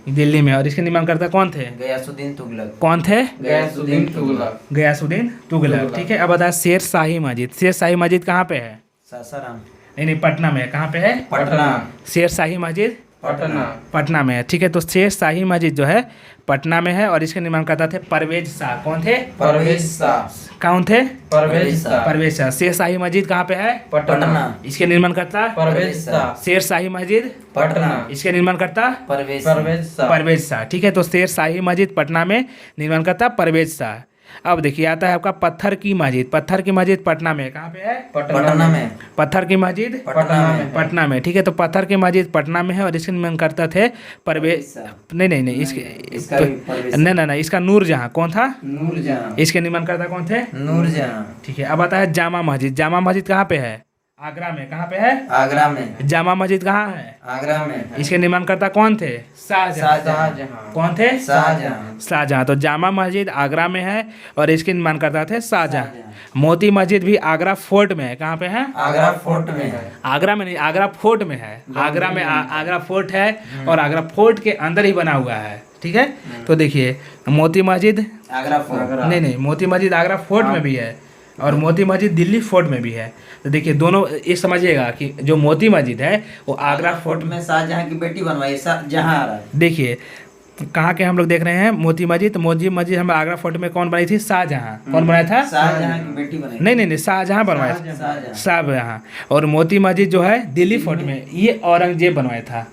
दिल्ली में। और इसके निर्माणकर्ता कौन थे? गयासुद्दीन तुगलक। कौन थे? गयासुद्दीन तुगलक। ठीक है, अब बताया शेर शाही मस्जिद। शेर शाही मस्जिद कहाँ पे है? सासाराम। नहीं, पटना में है। कहाँ पे है? पटना। शेर शाही मस्जिद पटना में है। ठीक है, तो शेर शाही मस्जिद जो है पटना में है और इसके निर्माणकर्ता थे परवेज शाह। कौन थे? परवेज शाह। कौन थे? परवेज शाह। शेर शाही मस्जिद कहाँ पे है? पटना। इसके निर्माणकर्ता परवेज शाह। शेर शाही मस्जिद पटना। इसके निर्माणकर्ता परवेज शाह। ठीक है, तो शेर शाही मस्जिद पटना में, निर्माणकर्ता परवेज शाह। अब देखिए आता है आपका पत्थर की मस्जिद। पत्थर की मस्जिद पटना में। कहाँ पे है? पटना में। पत्थर की मस्जिद पटना में। ठीक है, तो पत्थर की मस्जिद पटना में है और इसके निर्माणकर्ता थे परवेज। नहीं, इसका नूरजहां। कौन था? नूरजहां। इसके निर्माणकर्ता कौन थे? नूरजहां। ठीक है, अब आता है जामा मस्जिद। जामा मस्जिद कहाँ पे है? आगरा में। कहाँ पे है? आगरा में। जामा मस्जिद कहाँ है? आगरा में। इसके निर्माणकर्ता कौन थे? शाहजहां। कौन थे? शाहजहां। तो जामा मस्जिद आगरा में है और इसके निर्माणकर्ता थे शाहजहां। मोती मस्जिद भी आगरा फोर्ट में है। कहाँ पे है? आगरा फोर्ट में है। आगरा में नहीं, आगरा फोर्ट में है। आगरा में आगरा फोर्ट है और आगरा फोर्ट के अंदर ही बना हुआ है। ठीक है, तो देखिए मोती मस्जिद आगरा फोर्ट। नहीं, मोती मस्जिद आगरा फोर्ट में भी है और मोती मस्जिद दिल्ली फोर्ट में भी है। तो देखिए दोनों ये समझिएगा कि जो मोती मस्जिद है वो आगरा फोर्ट में शाहजहां की बेटी बनवाई। शाहजहां। देखिए कहाँ के हम लोग देख रहे हैं मोती मस्जिद। तो मोती मस्जिद हमारे आगरा फोर्ट में कौन बनाई थी? शाहजहाँ। कौन बनाया था? शाहजहाँ की बेटी बनाई। नहीं, शाहजहाँ बनवाया था। शाहजहाँ। शाहजहाँ। और मोती मस्जिद जो है दिल्ली फोर्ट में, ये औरंगजेब बनवाया था।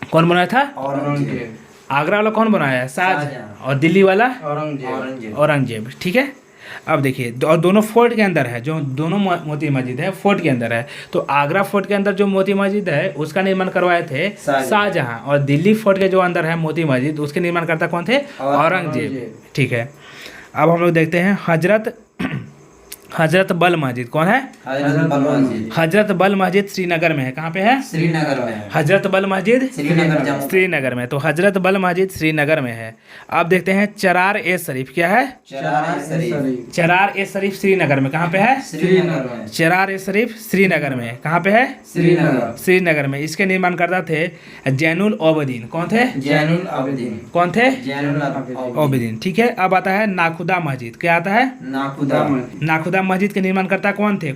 कौन बनाया था? औरंगजेब। आगरा वाला कौन बनाया है? शाहजहाँ। और दिल्ली वाला औरंगजेब। ठीक है। अब देखिए, और दोनों फोर्ट के अंदर है, जो दोनों मोती मस्जिद है फोर्ट के अंदर है। तो आगरा फोर्ट के अंदर जो मोती मस्जिद है उसका निर्माण करवाए थे शाहजहाँ, और दिल्ली फोर्ट के जो अंदर है मोती मस्जिद उसके निर्माणकर्ता कौन थे? औरंगजेब। ठीक है। अब हम लोग देखते हैं हजरत बल मस्जिद। कौन है? हजरत बल मस्जिद श्रीनगर में है। कहाँ पे है? श्रीनगर में। हजरत बल मस्जिद श्रीनगर श्रीनगर में। तो हजरत बल मस्जिद श्रीनगर में है। अब देखते हैं चरार ए शरीफ। क्या है? चरार ए शरीफ श्रीनगर में। कहाँ पे है? श्रीनगर में। चरार ए शरीफ श्रीनगर में। कहाँ पे है? श्रीनगर में। इसके निर्माणकर्ता थे जैनुल आबदीन। कौन थे? जैनुल आबदीन। कौन थे? जैनुल आबदीन। ठीक है। अब आता है नाखुदा मस्जिद। क्या आता है? नाखुदा मस्जिद के निर्माणकर्ता कौन थे?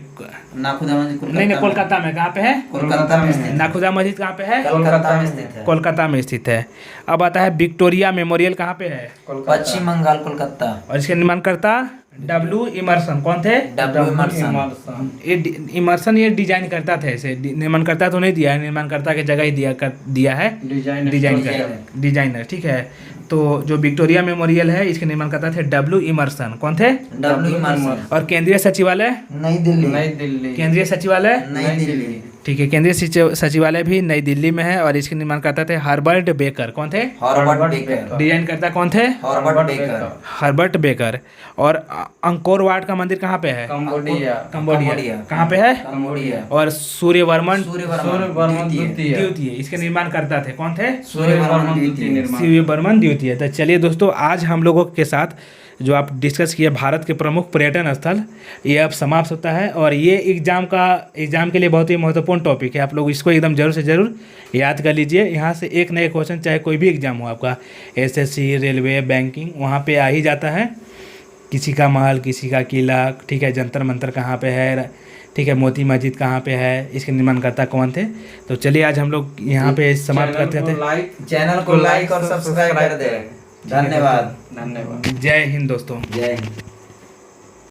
नाखुदा मस्जिद नहीं, कोलकाता में। कहाँ पे है? कोलकाता में स्थित। नाखुदा मस्जिद कहाँ पे है? कोलकाता में स्थित है। कोलकाता में स्थित है। अब आता है विक्टोरिया मेमोरियल। कहाँ पे है? पश्चिम बंगाल, कोलकाता। और इसके निर्माणकर्ता डब्ल्यू इमर्सन। कौन थे? W Emerson. इमर्सन ये डिजाइन करता था। ऐसे निर्माणकर्ता तो नहीं दिया है, निर्माणकर्ता की जगह ही दिया है डिजाइनर। ठीक है। तो जो विक्टोरिया मेमोरियल है इसके निर्माणकर्ता थे डब्ल्यू इमर्सन। कौन थे? W Emerson. और केंद्रीय सचिवालय? नई दिल्ली। केंद्रीय सचिवालय? नई दिल्ली। ठीक है। केंद्रीय सचिवालय भी नई दिल्ली में है। और इसके निर्माणकर्ता थे हर्बर्ट बेकर। कौन थे? हॉर्बर्ट बेकर। डिजाइन करता कौन थे? Herbert baker. और अंकोर वाट का मंदिर कहाँ पे है? कंबोडिया। कहाँ पे है? कंबोडिया। और सूर्यवर्मन द्वितीय। इसके निर्माण करता थे। कौन थे? सूर्यवर्मन द्वितीय। तो चलिए दोस्तों, आज हम लोगों के साथ जो आप डिस्कस किए भारत के प्रमुख पर्यटन स्थल, ये अब समाप्त होता है। और ये एग्ज़ाम के लिए बहुत ही महत्वपूर्ण टॉपिक है। आप लोग इसको एकदम ज़रूर से ज़रूर याद कर लीजिए। यहाँ से एक नए क्वेश्चन, चाहे कोई भी एग्ज़ाम हो आपका, एसएससी, रेलवे, बैंकिंग, वहाँ पे आ ही जाता है। किसी का महल, किसी का किला, ठीक है, जंतर मंतर कहाँ पे है, ठीक है, मोती मस्जिद कहाँ पे है, इसके निर्माणकर्ता कौन थे। तो चलिए आज हम लोग यहाँ पे समाप्त करते थे। चैनल को लाइक और सब्सक्राइब कर दें। धन्यवाद। जय हिंद दोस्तों। जय हिंद।